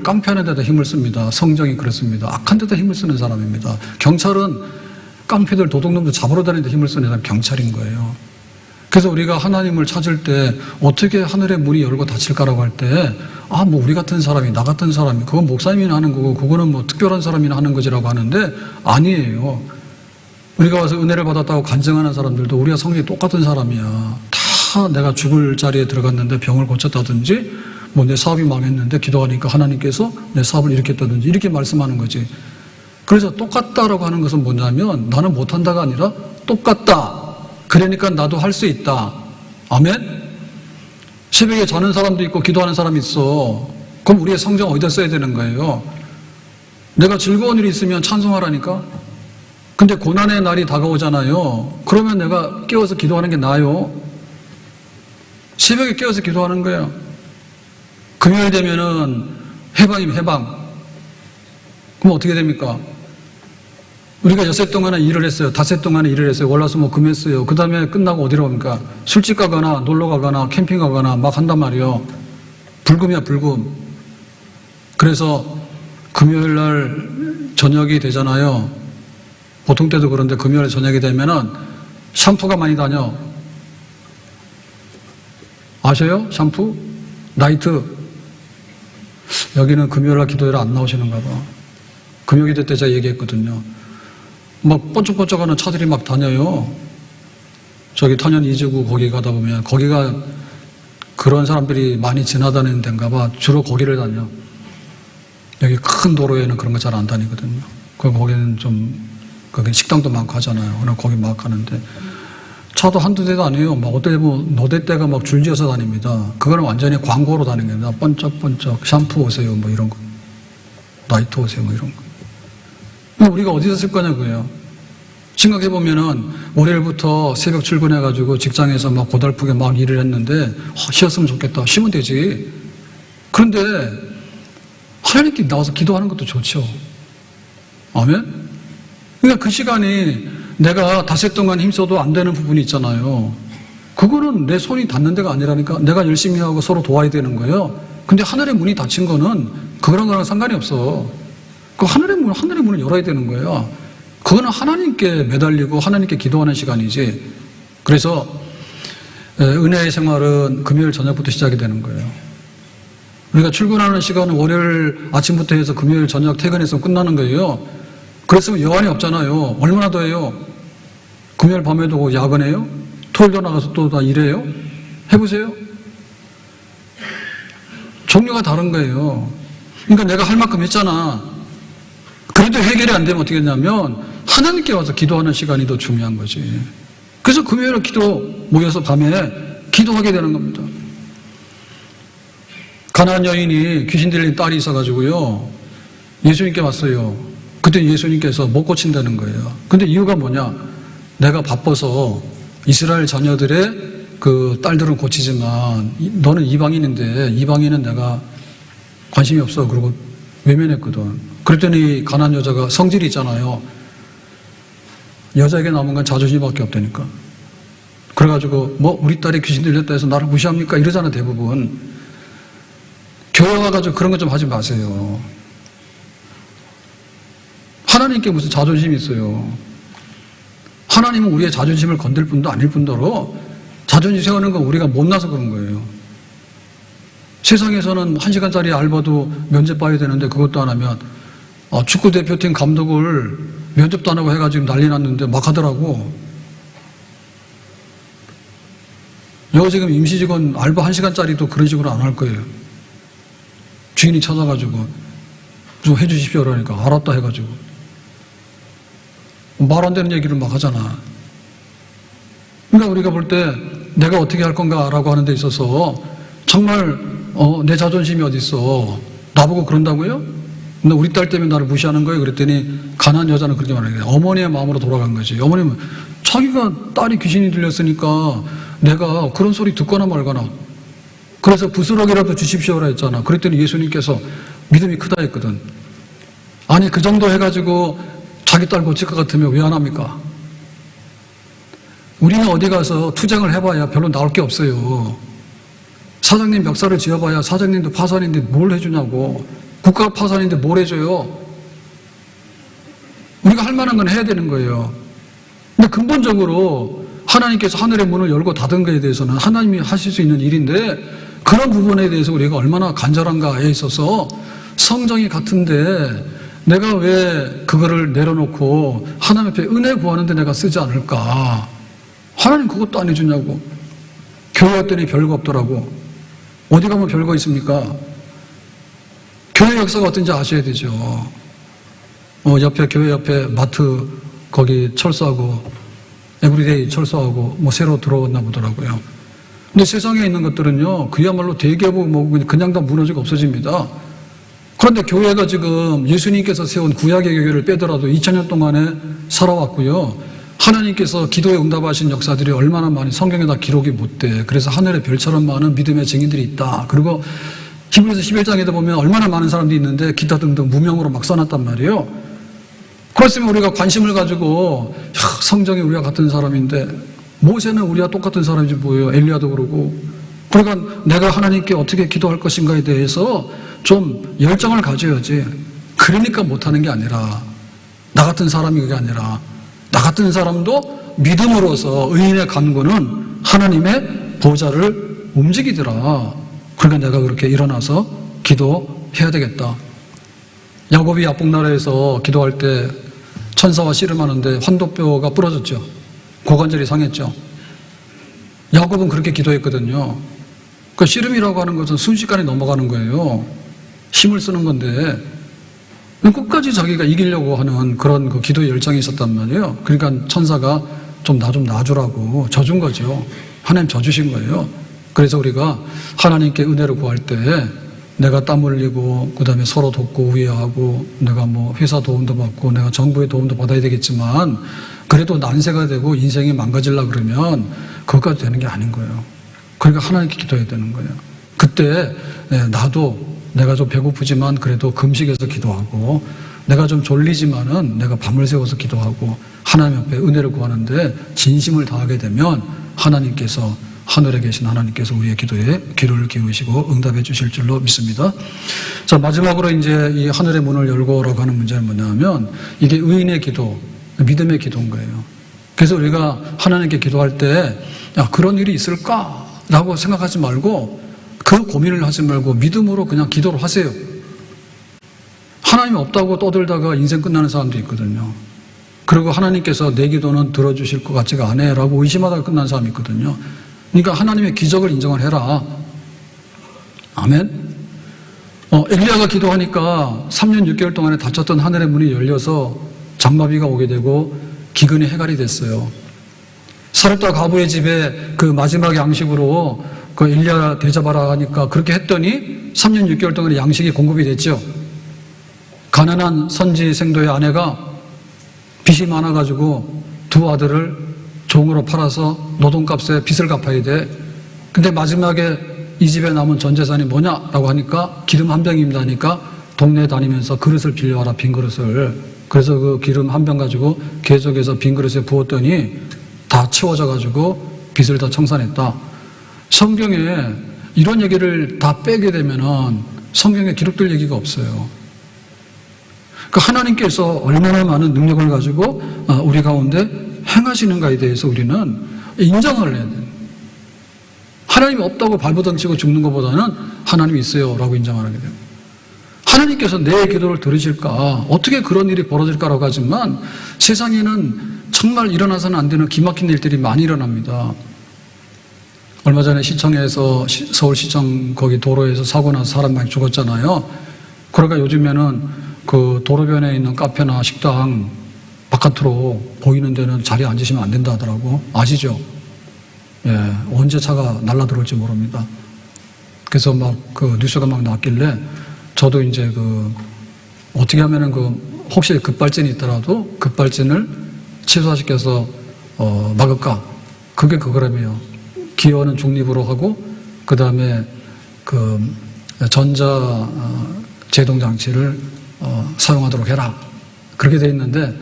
깡패하는 데다 힘을 씁니다. 성정이 그렇습니다. 악한 데다 힘을 쓰는 사람입니다. 경찰은 깡패들 도둑놈들 잡으러 다니는데 힘을 쓰는 사람이 경찰인 거예요. 그래서 우리가 하나님을 찾을 때 어떻게 하늘의 문이 열고 닫힐까라고 할 때 뭐 우리 같은 사람이, 나 같은 사람이, 그건 목사님이나 하는 거고 그거는 뭐 특별한 사람이나 하는 거지라고 하는데 아니에요. 우리가 와서 은혜를 받았다고 간증하는 사람들도 우리가 성질이 똑같은 사람이야. 다 내가 죽을 자리에 들어갔는데 병을 고쳤다든지 뭐 내 사업이 망했는데 기도하니까 하나님께서 내 사업을 일으켰다든지 이렇게 말씀하는 거지. 그래서 똑같다라고 하는 것은 뭐냐면 나는 못한다가 아니라 똑같다. 그러니까 나도 할 수 있다. 아멘? 새벽에 자는 사람도 있고 기도하는 사람이 있어. 그럼 우리의 성정 어디다 써야 되는 거예요? 내가 즐거운 일이 있으면 찬송하라니까? 근데 고난의 날이 다가오잖아요. 그러면 내가 깨워서 기도하는 게 나아요. 새벽에 깨워서 기도하는 거예요. 금요일 되면은 해방이면 해방. 그럼 어떻게 됩니까? 우리가 6세 동안에 일을 했어요. 5세 동안에 일을 했어요. 월화수목금 했어요. 그 다음에 끝나고 어디로 갑니까? 술집 가거나 놀러 가거나 캠핑 가거나 막 한단 말이에요. 불금이야, 불금. 그래서 금요일 날 저녁이 되잖아요. 보통 때도 그런데 금요일 저녁이 되면은 샴푸가 많이 다녀. 아셔요? 샴푸? 나이트. 여기는 금요일 날 기도회를 안 나오시는가 봐. 금요 기도 때 제가 얘기했거든요. 막 번쩍번쩍하는 차들이 막 다녀요. 저기 탄현 이주구 거기 가다 보면 거기가 그런 사람들이 많이 지나다니는 데인가 봐. 주로 거기를 다녀. 여기 큰 도로에는 그런 거 잘 안 다니거든요. 거기는 좀 거기 식당도 많고 하잖아요. 그럼 거기 막 가는데 차도 한두 대가 아니에요. 막 어때 보면 너댓 대가 막 줄지어서 다닙니다. 그거는 완전히 광고로 다니는 겁니다. 번쩍번쩍 샴푸 오세요 뭐 이런 거, 나이트 오세요 뭐 이런 거. 우리가 어디서 쓸 거냐고요. 생각해보면은 월요일부터 새벽 출근해가지고 직장에서 막 고달프게 막 일을 했는데 쉬었으면 좋겠다. 쉬면 되지. 그런데 하나님께 나와서 기도하는 것도 좋죠. 아멘? 그러니까 그 시간이 내가 닷새 동안 힘써도 안 되는 부분이 있잖아요. 그거는 내 손이 닿는 데가 아니라니까. 내가 열심히 하고 서로 도와야 되는 거예요. 근데 하늘의 문이 닫힌 거는 그거랑 상관이 없어. 그 하늘의 문을 열어야 되는 거예요. 그거는 하나님께 매달리고 하나님께 기도하는 시간이지. 그래서 은혜의 생활은 금요일 저녁부터 시작이 되는 거예요. 우리가 출근하는 시간은 월요일 아침부터 해서 금요일 저녁 퇴근해서 끝나는 거예요. 그랬으면 여한이 없잖아요. 얼마나 더 해요? 금요일 밤에도 야근해요? 토요일도 나가서 또 다 일해요? 해보세요. 종류가 다른 거예요. 그러니까 내가 할 만큼 했잖아. 그래도 해결이 안 되면 어떻게 했냐면 하나님께 와서 기도하는 시간이 더 중요한 거지. 그래서 금요일에 모여서 밤에 기도하게 되는 겁니다. 가나안 여인이 귀신 들린 딸이 있어가지고요. 예수님께 왔어요. 그때 예수님께서 못 고친다는 거예요. 근데 이유가 뭐냐? 내가 바빠서 이스라엘 자녀들의 그 딸들은 고치지만 너는 이방인인데 이방인은 내가 관심이 없어. 그러고 외면했거든. 그랬더니 가나안 여자가 성질이 있잖아요. 여자에게 남은 건 자존심밖에 없다니까. 그래가지고 우리 딸이 귀신 들렸다 해서 나를 무시합니까? 이러잖아 대부분. 교회 와가지고 그런 것 좀 하지 마세요. 하나님께 무슨 자존심이 있어요. 하나님은 우리의 자존심을 건들 뿐도 아닐 뿐더러 자존심 세우는 건 우리가 못나서 그런 거예요. 세상에서는 1시간짜리 알바도 면접 봐야 되는데 그것도 안 하면 축구 대표팀 감독을 면접도 안 하고 해가지고 난리 났는데 막 하더라고. 여기 지금 임시직원 알바 1시간짜리도 그런 식으로 안 할 거예요. 주인이 찾아가지고 좀 해주십시오 그러니까 알았다 해가지고 말 안 되는 얘기를 막 하잖아. 그러니까 우리가 볼 때 내가 어떻게 할 건가라고 하는 데 있어서 정말 내 자존심이 어디 있어? 나보고 그런다고요? 근데 우리 딸 때문에 나를 무시하는 거예요? 그랬더니 가난한 여자는 그렇게 말하는 거예요. 어머니의 마음으로 돌아간 거지. 어머님은 자기가 딸이 귀신이 들렸으니까 내가 그런 소리 듣거나 말거나 그래서 부스러기라도 주십시오라 했잖아. 그랬더니 예수님께서 믿음이 크다 했거든. 아니 그 정도 해가지고 자기 딸 고칠 것 같으면 왜 안 합니까? 우리는 어디 가서 투쟁을 해봐야 별로 나올 게 없어요. 사장님 멱살을 쥐어봐야 사장님도 파산인데 뭘 해주냐고. 국가 파산인데 뭘 해줘요. 우리가 할 만한 건 해야 되는 거예요. 근데 근본적으로 하나님께서 하늘의 문을 열고 닫은 것에 대해서는 하나님이 하실 수 있는 일인데 그런 부분에 대해서 우리가 얼마나 간절한가에 있어서 성정이 같은데 내가 왜 그거를 내려놓고 하나님 앞에 은혜 구하는데 내가 쓰지 않을까? 하나님 그것도 안 해주냐고. 교회 왔더니 별거 없더라고. 어디 가면 별거 있습니까? 교회 역사가 어떤지 아셔야 되죠. 교회 옆에 마트 거기 철수하고 에브리데이 철수하고 새로 들어왔나 보더라고요. 근데 세상에 있는 것들은요 그야말로 대기업은 그냥 다 무너지고 없어집니다. 그런데 교회가 지금 예수님께서 세운 구약의 교회를 빼더라도 2000년 동안에 살아왔고요. 하나님께서 기도에 응답하신 역사들이 얼마나 많이 성경에 다 기록이 못 돼. 그래서 하늘의 별처럼 많은 믿음의 증인들이 있다. 그리고 히브리서 11장에도 보면 얼마나 많은 사람들이 있는데 기타 등등 무명으로 막 써놨단 말이에요. 그렇으면 우리가 관심을 가지고 성정이 우리가 같은 사람인데 모세는 우리와 똑같은 사람인지 뭐예요. 엘리야도 그러고. 그러니까 내가 하나님께 어떻게 기도할 것인가에 대해서 좀 열정을 가져야지. 그러니까 못하는 게 아니라 나 같은 사람이 그게 아니라 나 같은 사람도 믿음으로서 의인의 간구는 하나님의 보좌를 움직이더라. 그러니까 내가 그렇게 일어나서 기도해야 되겠다. 야곱이 야복나라에서 기도할 때 천사와 씨름하는데 환도뼈가 부러졌죠. 고관절이 상했죠. 야곱은 그렇게 기도했거든요. 그 씨름이라고 하는 것은 순식간에 넘어가는 거예요. 힘을 쓰는 건데 끝까지 자기가 이기려고 하는 그런 그 기도의 열정이 있었단 말이에요. 그러니까 천사가 나 좀 놔주라고 져준 거죠. 하나님 져주신 거예요. 그래서 우리가 하나님께 은혜를 구할 때 내가 땀 흘리고 그 다음에 서로 돕고 우애하고 내가 회사 도움도 받고 내가 정부의 도움도 받아야 되겠지만 그래도 난세가 되고 인생이 망가지려고 그러면 그것까지 되는 게 아닌 거예요. 그러니까 하나님께 기도해야 되는 거예요. 그때 나도 내가 좀 배고프지만 그래도 금식해서 기도하고 내가 좀 졸리지만은 내가 밤을 새워서 기도하고 하나님 앞에 은혜를 구하는데 진심을 다하게 되면 하나님께서 하늘에 계신 하나님께서 우리의 기도에 귀를 기울이시고 응답해 주실 줄로 믿습니다. 자, 마지막으로 이제 이 하늘의 문을 열고라고 하는 문제는 뭐냐면 이게 의인의 기도, 믿음의 기도인 거예요. 그래서 우리가 하나님께 기도할 때 야, 그런 일이 있을까라고 생각하지 말고 그 고민을 하지 말고 믿음으로 그냥 기도를 하세요. 하나님이 없다고 떠들다가 인생 끝나는 사람도 있거든요. 그리고 하나님께서 내 기도는 들어주실 것 같지가 않아 라고 의심하다가 끝난 사람이 있거든요. 그러니까 하나님의 기적을 인정을 해라. 아멘. 엘리야가 기도하니까 3년 6개월 동안에 닫혔던 하늘의 문이 열려서 장마비가 오게 되고 기근이 해갈이 됐어요. 사렙다 과부의 집에 그 마지막 양식으로 그 엘리야 대접하라 하니까 그렇게 했더니 3년 6개월 동안에 양식이 공급이 됐죠. 가난한 선지 생도의 아내가 빚이 많아가지고 두 아들을 종으로 팔아서 노동값에 빚을 갚아야 돼. 근데 마지막에 이 집에 남은 전 재산이 뭐냐라고 하니까 기름 한 병입니다 하니까 동네에 다니면서 그릇을 빌려와라, 빈 그릇을. 그래서 그 기름 한 병 가지고 계속해서 빈 그릇에 부었더니 다 채워져가지고 빚을 다 청산했다. 성경에 이런 얘기를 다 빼게 되면은 성경에 기록될 얘기가 없어요. 그 하나님께서 얼마나 많은 능력을 가지고 우리 가운데 행하시는가에 대해서 우리는 인정을 해야 돼요. 하나님이 없다고 발버둥치고 죽는 것보다는 하나님이 있어요 라고 인정을 하게 돼요. 하나님께서 내 기도를 들으실까, 어떻게 그런 일이 벌어질까라고 하지만 세상에는 정말 일어나서는 안 되는 기막힌 일들이 많이 일어납니다. 얼마 전에 시청에서 서울시청 거기 도로에서 사고 나서 사람 많이 죽었잖아요. 그러니까 요즘에는 그 도로변에 있는 카페나 식당 바깥으로 보이는 데는 자리에 앉으시면 안 된다 하더라고. 아시죠? 예, 언제 차가 날라들어올지 모릅니다. 그래서 막 그 뉴스가 막 나왔길래 저도 이제 그 어떻게 하면은 그 혹시 급발진이 있더라도 급발진을 최소화시켜서 막을까? 그게 그거라며요. 기어는 중립으로 하고 그 다음에 그 전자 제동 장치를 사용하도록 해라. 그렇게 돼 있는데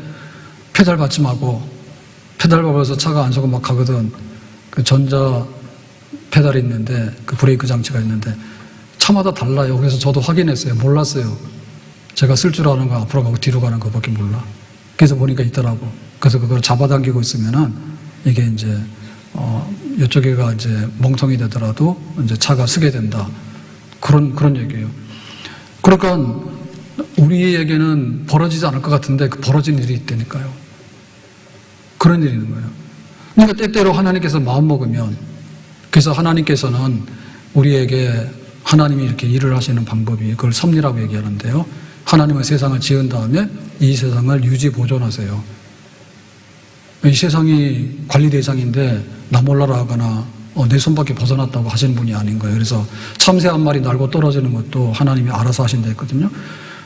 페달 밟지 말고, 페달 밟아서 차가 안 서고 막 가거든. 그 전자 페달이 있는데 그 브레이크 장치가 있는데 차마다 달라요. 그래서 저도 확인했어요. 몰랐어요. 제가 쓸 줄 아는 거 앞으로 가고 뒤로 가는 거밖에 몰라. 그래서 보니까 있더라고. 그래서 그걸 잡아당기고 있으면은 이게 이제 이쪽에가 이제 멍텅이 되더라도 이제 차가 쓰게 된다. 그런 얘기예요. 그러니까 우리에게는 벌어지지 않을 것 같은데 그 벌어진 일이 있다니까요. 그런 일이 있는 거예요. 그러니까 때때로 하나님께서 마음먹으면, 그래서 하나님께서는 우리에게 하나님이 이렇게 일을 하시는 방법이 그걸 섭리라고 얘기하는데요. 하나님은 세상을 지은 다음에 이 세상을 유지 보존하세요. 이 세상이 관리 대상인데 나 몰라라 하거나 내 손밖에 벗어났다고 하시는 분이 아닌 거예요. 그래서 참새 한 마리 날고 떨어지는 것도 하나님이 알아서 하신다 했거든요.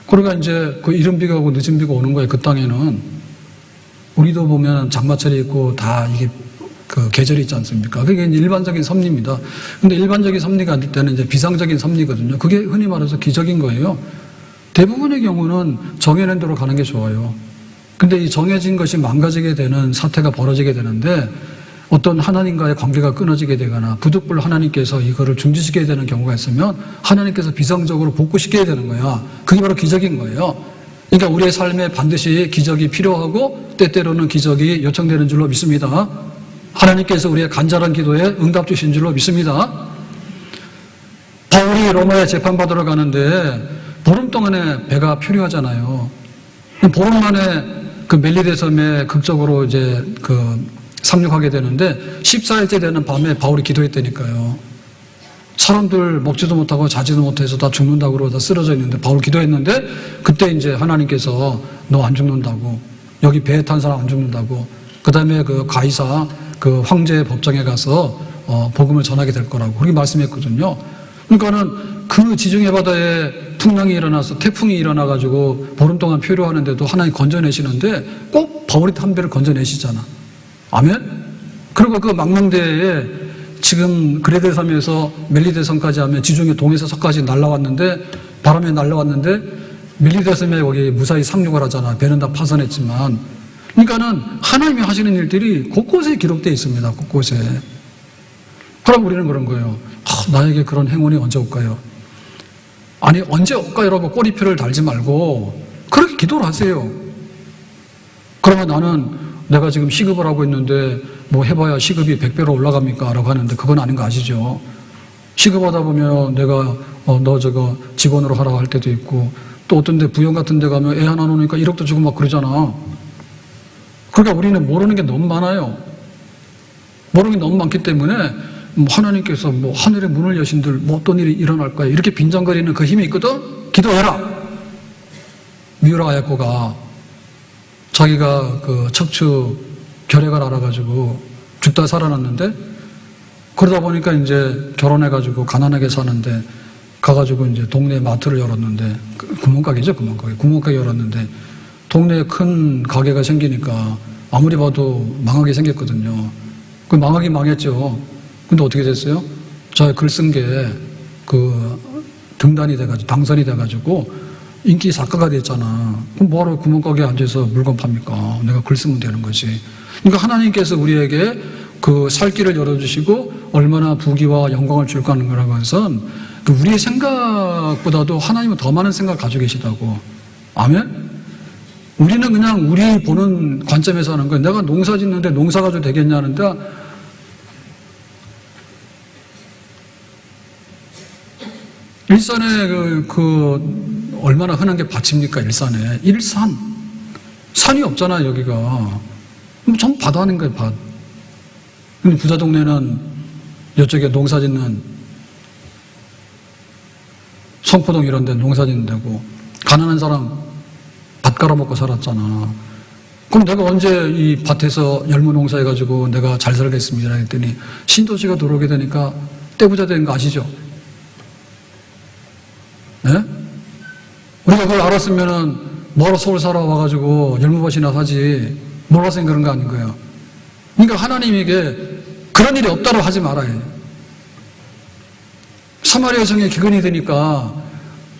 그러니까 이제 그 이른 비가 오고 늦은 비가 오는 거예요. 그 땅에는. 우리도 보면 장마철이 있고 다 이게 그 계절이 있지 않습니까? 그게 이제 일반적인 섭리입니다. 근데 일반적인 섭리가 아닐 때는 이제 비상적인 섭리거든요. 그게 흔히 말해서 기적인 거예요. 대부분의 경우는 정해낸 대로 가는 게 좋아요. 근데 이 정해진 것이 망가지게 되는 사태가 벌어지게 되는데 어떤 하나님과의 관계가 끊어지게 되거나 부득불 하나님께서 이거를 중지시켜야 되는 경우가 있으면 하나님께서 비상적으로 복구시켜야 되는 거야. 그게 바로 기적인 거예요. 그러니까 우리의 삶에 반드시 기적이 필요하고 때때로는 기적이 요청되는 줄로 믿습니다. 하나님께서 우리의 간절한 기도에 응답 주신 줄로 믿습니다. 바울이 로마에 재판받으러 가는데 보름 동안에 배가 필요하잖아요. 보름 만에 그 멜리데 섬에 극적으로 이제 그 상륙하게 되는데 14일째 되는 밤에 바울이 기도했다니까요. 사람들 먹지도 못하고 자지도 못해서 다 죽는다고 그러고 다 쓰러져 있는데 바울 기도했는데 그때 이제 하나님께서 너 안 죽는다고, 여기 배에 탄 사람 안 죽는다고, 그 다음에 그 가이사 그 황제의 법정에 가서 복음을 전하게 될 거라고 그렇게 말씀했거든요. 그러니까는 그 지중해 바다에 풍랑이 일어나서 태풍이 일어나가지고 보름 동안 표류하는데도 하나님 건져내시는데 꼭 바울이 한 배를 건져내시잖아. 아멘? 그리고 그 망망대해에 지금 그레데 섬에서 멜리데 섬까지 하면 지중해 동에서 서까지 날라왔는데 바람에 날라왔는데 멜리데 섬에 거기 무사히 상륙을 하잖아. 배는 다 파손했지만. 그러니까는 하나님이 하시는 일들이 곳곳에 기록되어 있습니다. 곳곳에. 그럼 우리는 그런 거예요. 나에게 그런 행운이 언제 올까요? 아니, 언제 올까요라고 꼬리표를 달지 말고 그렇게 기도를 하세요. 그러면 나는 내가 지금 시급을 하고 있는데 뭐 해봐야 시급이 100배로 올라갑니까? 라고 하는데 그건 아닌 거 아시죠? 시급하다 보면 내가 너 저거 직원으로 하라고 할 때도 있고, 또 어떤 데 부영 같은 데 가면 애 하나 놓으니까 1억도 주고 막 그러잖아. 그러니까 우리는 모르는 게 너무 많아요. 모르는 게 너무 많기 때문에 하나님께서 뭐 하늘의 문을 여신들 뭐 어떤 일이 일어날 거야 이렇게 빈정거리는 그 힘이 있거든. 기도해라. 미우라 아야코가 자기가 그 척추 결핵을 알아가지고 죽다 살아났는데, 그러다 보니까 이제 결혼해가지고 가난하게 사는데 가가지고 이제 동네 마트를 열었는데, 구멍가게죠, 구멍가게 열었는데 동네에 큰 가게가 생기니까 아무리 봐도 망하게 생겼거든요. 그 망하긴 망했죠. 근데 어떻게 됐어요? 저 글 쓴 게 그 등단이 돼가지고 당선이 돼가지고 인기 작가가 됐잖아. 그럼 뭐하러 구멍가게에 앉아서 물건 팝니까? 내가 글 쓰면 되는 거지. 그러니까 하나님께서 우리에게 그 살 길을 열어주시고 얼마나 부귀와 영광을 줄까 하는 거라고 해서 우리의 생각보다도 하나님은 더 많은 생각을 가지고 계시다고. 아멘? 우리는 그냥 우리 보는 관점에서 하는 거예요. 내가 농사 짓는데 농사 가지고 되겠냐는데, 일산에 그 얼마나 흔한 게 밭입니까? 일산에. 일산. 산이 없잖아요, 여기가. 전부 밭 하는 거예요, 밭. 근데 부자 동네는 이쪽에 농사 짓는 성포동 이런 데 농사 짓는 데고, 가난한 사람 밭 갈아먹고 살았잖아. 그럼 내가 언제 이 밭에서 열무 농사해가지고 내가 잘 살겠습니다 했더니 신도시가 들어오게 되니까 떼부자 되는 거 아시죠? 네? 우리가 그걸 알았으면은 뭐하러 서울 살아와가지고 열무밭이나 사지, 몰라서 그런 거 아닌 거예요. 그러니까 하나님에게 그런 일이 없다고 하지 말아요. 사마리아 성에 기근이 되니까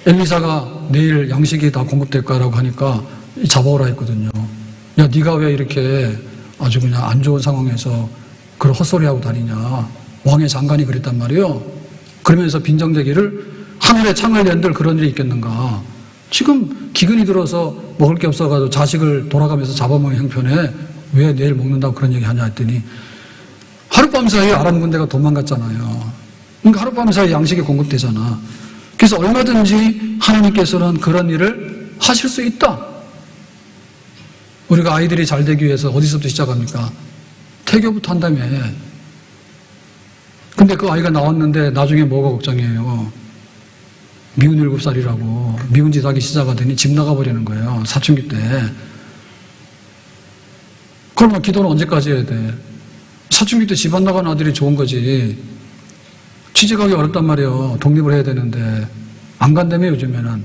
엘리사가 내일 양식이 다 공급될 거라고 하니까 잡아오라 했거든요. 야, 네가 왜 이렇게 아주 그냥 안 좋은 상황에서 그런 헛소리하고 다니냐. 왕의 장관이 그랬단 말이에요. 그러면서 빈정대기를 하늘에 창을 연들 그런 일이 있겠는가. 지금 기근이 들어서 먹을 게 없어가지고 자식을 돌아가면서 잡아먹는 형편에 왜 내일 먹는다고 그런 얘기 하냐 했더니 하룻밤 사이에 아람 군대가 도망갔잖아요. 그러니까 하룻밤 사이에 양식이 공급되잖아. 그래서 얼마든지 하나님께서는 그런 일을 하실 수 있다. 우리가 아이들이 잘 되기 위해서 어디서부터 시작합니까? 태교부터 한다며. 근데 그 아이가 나왔는데 나중에 뭐가 걱정이에요? 미운 7살이라고 미운 짓 하기 시작하더니 집 나가버리는 거예요. 사춘기 때. 그러면 기도는 언제까지 해야 돼? 사춘기 때 집 안 나가는 아들이 좋은 거지. 취직하기 어렵단 말이에요. 독립을 해야 되는데 안 간다며. 요즘에는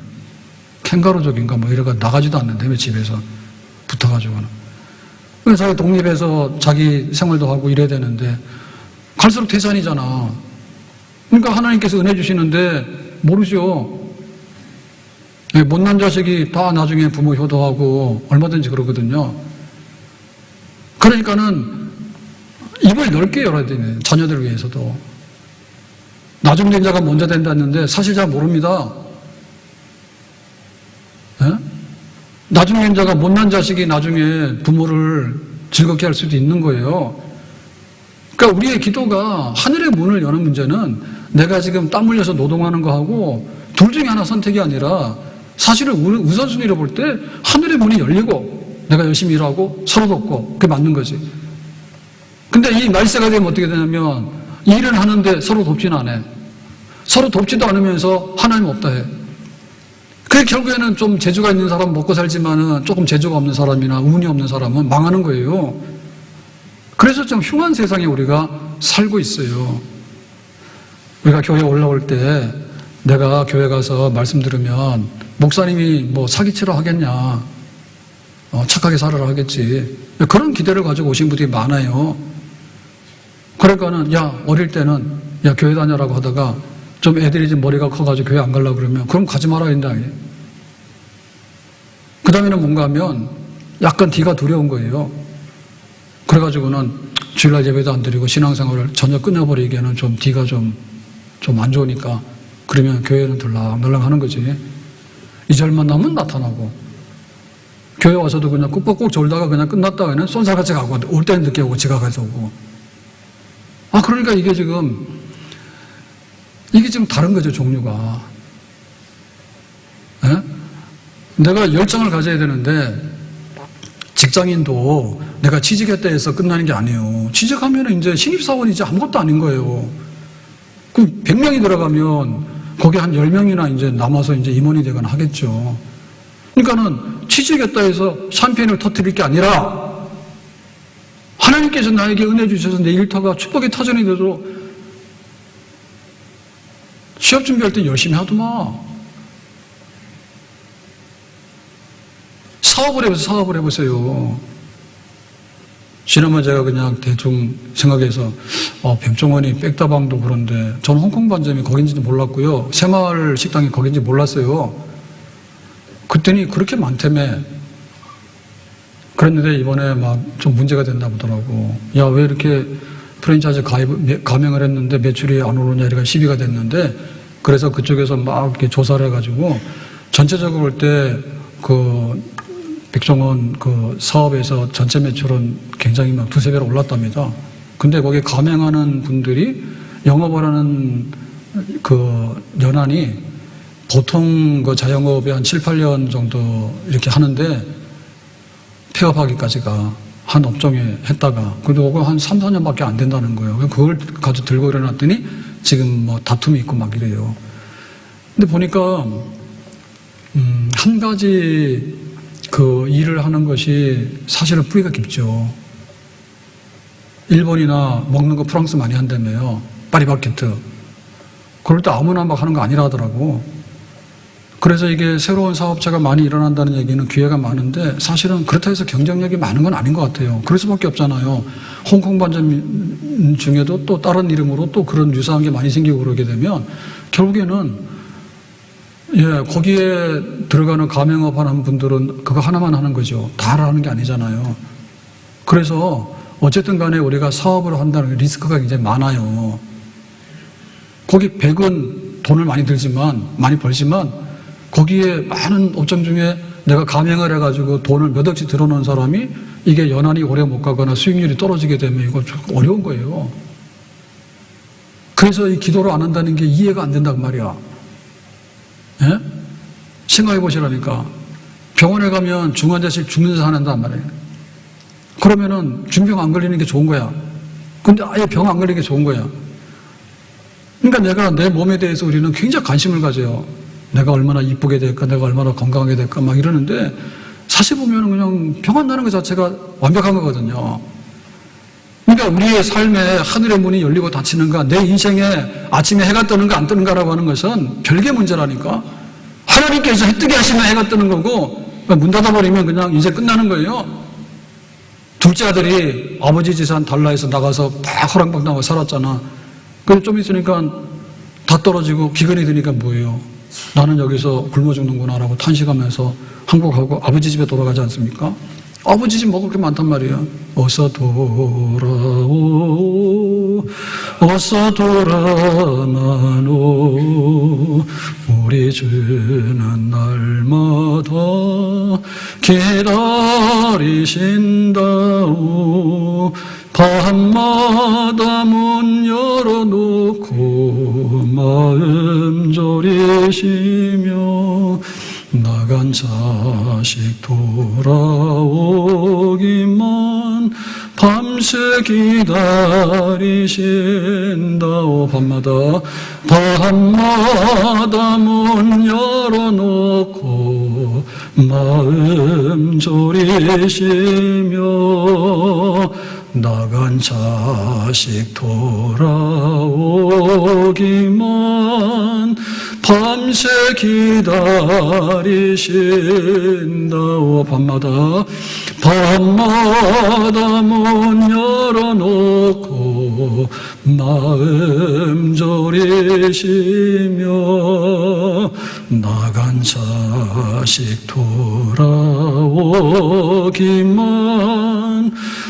캥거루족인가 뭐 이래가 나가지도 않는다며. 집에서 붙어가지고는. 그래서 자기 독립해서 자기 생활도 하고 이래야 되는데 갈수록 태산이잖아. 그러니까 하나님께서 은혜 주시는데 모르죠. 못난 자식이 다 나중에 부모 효도하고 얼마든지 그러거든요. 그러니까는 입을 넓게 열어야 되네. 자녀들을 위해서도. 나중 된 자가 먼저 된다는데 사실 잘 모릅니다. 예? 나중 된 자가 못난 자식이 나중에 부모를 즐겁게 할 수도 있는 거예요. 그러니까 우리의 기도가 하늘의 문을 여는 문제는 내가 지금 땀 흘려서 노동하는 거하고 둘 중에 하나 선택이 아니라 사실은 우선순위로 볼 때 하늘의 문이 열리고 내가 열심히 일하고 서로 돕고 그게 맞는 거지. 근데 이 말세가 되면 어떻게 되냐면 일은 하는데 서로 돕지는 않아. 서로 돕지도 않으면서 하나님 없다 해. 그게 결국에는 좀 재주가 있는 사람 먹고 살지만은 조금 재주가 없는 사람이나 운이 없는 사람은 망하는 거예요. 그래서 좀 흉한 세상에 우리가 살고 있어요. 우리가 교회 올라올 때 내가 교회 가서 말씀 들으면 목사님이 뭐 사기치러 하겠냐, 착하게 살아라 하겠지. 그런 기대를 가지고 오신 분들이 많아요. 그러니까는 야, 어릴 때는 야, 교회 다녀라고 하다가 좀 애들이 좀 머리가 커가지고 교회 안 가려고 그러면 그럼 가지 말아야 된다. 그 다음에는 뭔가 하면 약간 뒤가 두려운 거예요. 그래가지고는 주일날 예배도 안 드리고 신앙생활을 전혀 끊어버리기에는 좀 뒤가 좀 안 좋으니까 그러면 교회는 들락날락 하는 거지. 2절만 나면 나타나고 교회 와서도 그냥 꾹꾹꾹 졸다가 그냥 끝났다가는 쏜살같이 가고 올 때는 늦게 오고 지각해서 오고. 그러니까 이게 지금 다른 거죠, 종류가. 예? 내가 열정을 가져야 되는데 직장인도 내가 취직했다 해서 끝나는 게 아니에요. 취직하면 이제 신입사원이 이제 아무것도 아닌 거예요. 그럼 100명이 들어가면 거기 한 10명이나 이제 남아서 이제 임원이 되거나 하겠죠. 그러니까는 취직했다 해서 샴페인을 터뜨릴 게 아니라 하나님께서 나에게 은혜 주셔서 내 일터가 축복의 터전이 되도록 취업 준비할 때 열심히 하더만. 사업을 해보세요. 지난번 제가 그냥 대충 생각해서 백종원이 백다방도 그런데 저는 홍콩 반점이 거긴지도 몰랐고요. 새마을 식당이 거긴지 몰랐어요. 그랬더니 그렇게 많다며. 그랬는데 이번에 막 좀 문제가 된다 보더라고. 야, 왜 이렇게 프랜차이즈 가맹을 했는데 매출이 안 오르냐 이래가 시비가 됐는데, 그래서 그쪽에서 막 이렇게 조사를 해가지고 전체적으로 볼 때 백종원 사업에서 전체 매출은 굉장히 막 두세 배로 올랐답니다. 근데 거기에 가맹하는 분들이 영업을 하는 연한이 보통 자영업에 한 7, 8년 정도 이렇게 하는데 폐업하기까지가 한 업종에 했다가 그래도 그거 한 3, 4년밖에 안 된다는 거예요. 그걸 가지고 들고 일어났더니 지금 뭐 다툼이 있고 막 이래요. 근데 보니까 한 가지 일을 하는 것이 사실은 뿌리가 깊죠. 일본이나 먹는 거 프랑스 많이 한다며요. 파리바게트. 그럴 때 아무나 막 하는 거 아니라 하더라고. 그래서 이게 새로운 사업체가 많이 일어난다는 얘기는 기회가 많은데 사실은 그렇다 해서 경쟁력이 많은 건 아닌 것 같아요. 그럴 수밖에 없잖아요. 홍콩 반점 중에도 또 다른 이름으로 또 그런 유사한 게 많이 생기고 그러게 되면 결국에는 거기에 들어가는 가맹업 하는 분들은 그거 하나만 하는 거죠. 다 하는 게 아니잖아요. 그래서 어쨌든 간에 우리가 사업을 한다는 리스크가 굉장히 많아요. 거기 100은 돈을 많이 벌지만 거기에 많은 업종 중에 내가 가맹을 해가지고 돈을 몇 억씩 들어놓은 사람이 이게 연한이 오래 못 가거나 수익률이 떨어지게 되면 이거 좀 어려운 거예요. 그래서 이 기도를 안 한다는 게 이해가 안 된단 말이야. 예? 생각해 보시라니까. 병원에 가면 중환자실 죽는 사 한단 말이에요. 그러면은 중병 안 걸리는 게 좋은 거야. 근데 아예 병 안 걸리는 게 좋은 거야. 그러니까 내가 내 몸에 대해서 우리는 굉장히 관심을 가져요. 내가 얼마나 이쁘게 될까, 내가 얼마나 건강하게 될까 막 이러는데 사실 보면 그냥 병 안 나는 것 자체가 완벽한 거거든요. 그러니까 우리의 삶에 하늘의 문이 열리고 닫히는가, 내 인생에 아침에 해가 뜨는가 안 뜨는가라고 하는 것은 별개 문제라니까. 하나님께서 해 뜨게 하시면 해가 뜨는 거고 문 닫아버리면 그냥 이제 끝나는 거예요. 둘째 아들이 아버지 재산 달라해서 나가서 막 허랑방 나고 살았잖아. 그래서 좀 있으니까 다 떨어지고 기근이 드니까 뭐예요? 나는 여기서 굶어 죽는구나라고 탄식하면서 한국하고 아버지 집에 돌아가지 않습니까? 아버지 집 먹을 게 많단 말이에요. 어서 돌아오, 어서 돌아마노. 우리 주는 날마다 기다리신다오. 밤마다 문 열어놓고 마음 졸이시며 나간 자식 돌아오기만 밤새 기다리신다오. 밤마다 문 열어놓고 마음 졸이시며 나간 자식 돌아오기만 밤새 기다리신다오. 밤마다 문 열어놓고 마음 졸이시며 나간 자식 돌아오기만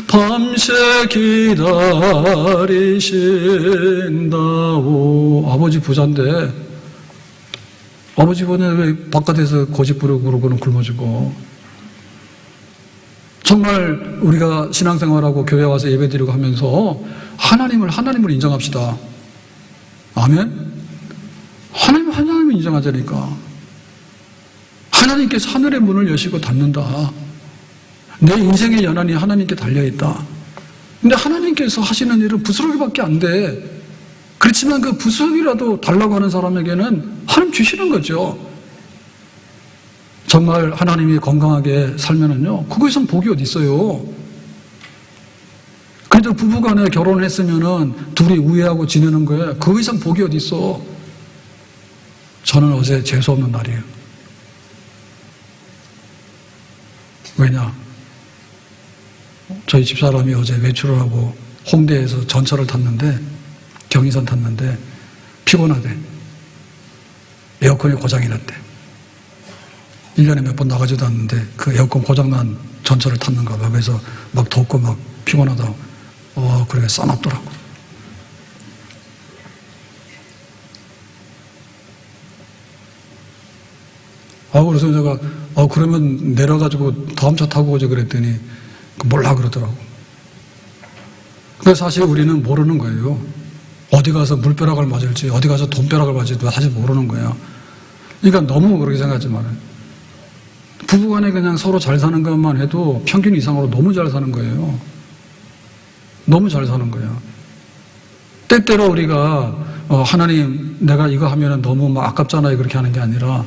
밤새 기다리신다오. 아버지 부자인데 아버지 번에 왜 바깥에서 고집 부르고 그러고는 굶어주고. 정말 우리가 신앙생활하고 교회 와서 예배드리고 하면서 하나님을 인정합시다. 아멘? 하나님을 인정하자니까. 하나님께서 하늘의 문을 여시고 닫는다. 내 인생의 연한이 하나님께 달려있다. 근데 하나님께서 하시는 일은 부스러기밖에 안 돼. 그렇지만 그 부스러기라도 달라고 하는 사람에게는 하나님 주시는 거죠. 정말 하나님이 건강하게 살면은요, 그거 이상 복이 어디 있어요. 그래도 부부간에 결혼을 했으면은 둘이 우애하고 지내는 거에 그 이상 복이 어디 있어. 저는 어제 재수 없는 날이에요. 왜냐? 저희 집사람이 어제 외출을 하고 홍대에서 전철을 탔는데, 경의선 탔는데 피곤하대. 에어컨이 고장이 났대. 1년에 몇 번 나가지도 않는데 그 에어컨 고장난 전철을 탔는가 봐. 그래서 막 덥고 막 피곤하다고. 그렇게 싸납더라고. 그래서 내가 그러면 내려가지고 다음 차 타고 오지 그랬더니 몰라 그러더라고. 그래서 사실 우리는 모르는 거예요. 어디 가서 물벼락을 맞을지, 어디 가서 돈벼락을 맞을지 사실 모르는 거예요. 그러니까 너무 그렇게 생각하지 말아요. 부부간에 그냥 서로 잘 사는 것만 해도 평균 이상으로 너무 잘 사는 거예요. 너무 잘 사는 거예요. 때때로 우리가 하나님 내가 이거 하면 너무 막 아깝잖아요 그렇게 하는 게 아니라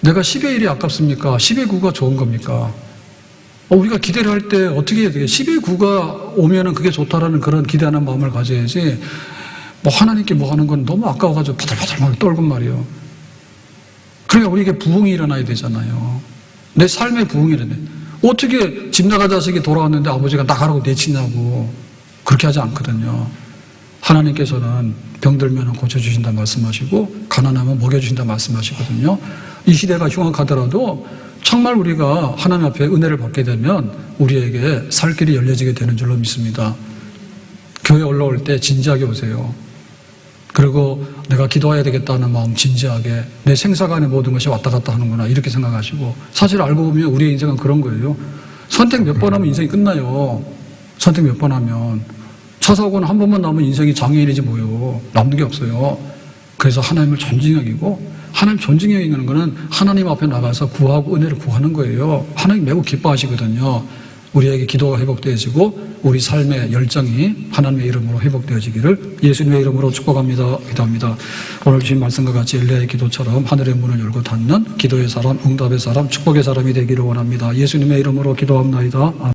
내가 10의 1이 아깝습니까? 10의 9가 좋은 겁니까? 우리가 기대를 할 때 어떻게 해야 되게 10의 9가 오면은 그게 좋다라는 그런 기대하는 마음을 가져야지 하나님께 뭐 하는 건 너무 아까워가지고 바들바들 떨고 말이에요. 그러니까 우리에게 부흥이 일어나야 되잖아요. 내 삶의 부흥이 일어나요. 어떻게 집 나가 자식이 돌아왔는데 아버지가 나가라고 내치냐고 그렇게 하지 않거든요. 하나님께서는 병들면 고쳐주신다 말씀하시고 가난하면 먹여주신다 말씀하시거든요. 이 시대가 흉악하더라도 정말 우리가 하나님 앞에 은혜를 받게 되면 우리에게 살 길이 열려지게 되는 줄로 믿습니다. 교회 올라올 때 진지하게 오세요. 그리고 내가 기도해야 되겠다는 마음 진지하게 내 생사간의 모든 것이 왔다 갔다 하는구나 이렇게 생각하시고 사실 알고 보면 우리의 인생은 그런 거예요. 선택 몇 번 하면 인생이 끝나요. 선택 몇 번 하면 차 사고는 한 번만 나면 인생이 장애인이지 뭐요. 남는 게 없어요. 그래서 하나님을 존중히 여기고 하나님 존중히 여기는 거는 하나님 앞에 나가서 구하고 은혜를 구하는 거예요. 하나님 매우 기뻐하시거든요. 우리에게 기도가 회복되어지고 우리 삶의 열정이 하나님의 이름으로 회복되어지기를 예수님의 이름으로 축복합니다. 기도합니다. 오늘 주신 말씀과 같이 엘리야의 기도처럼 하늘의 문을 열고 닫는 기도의 사람, 응답의 사람, 축복의 사람이 되기를 원합니다. 예수님의 이름으로 기도합니다.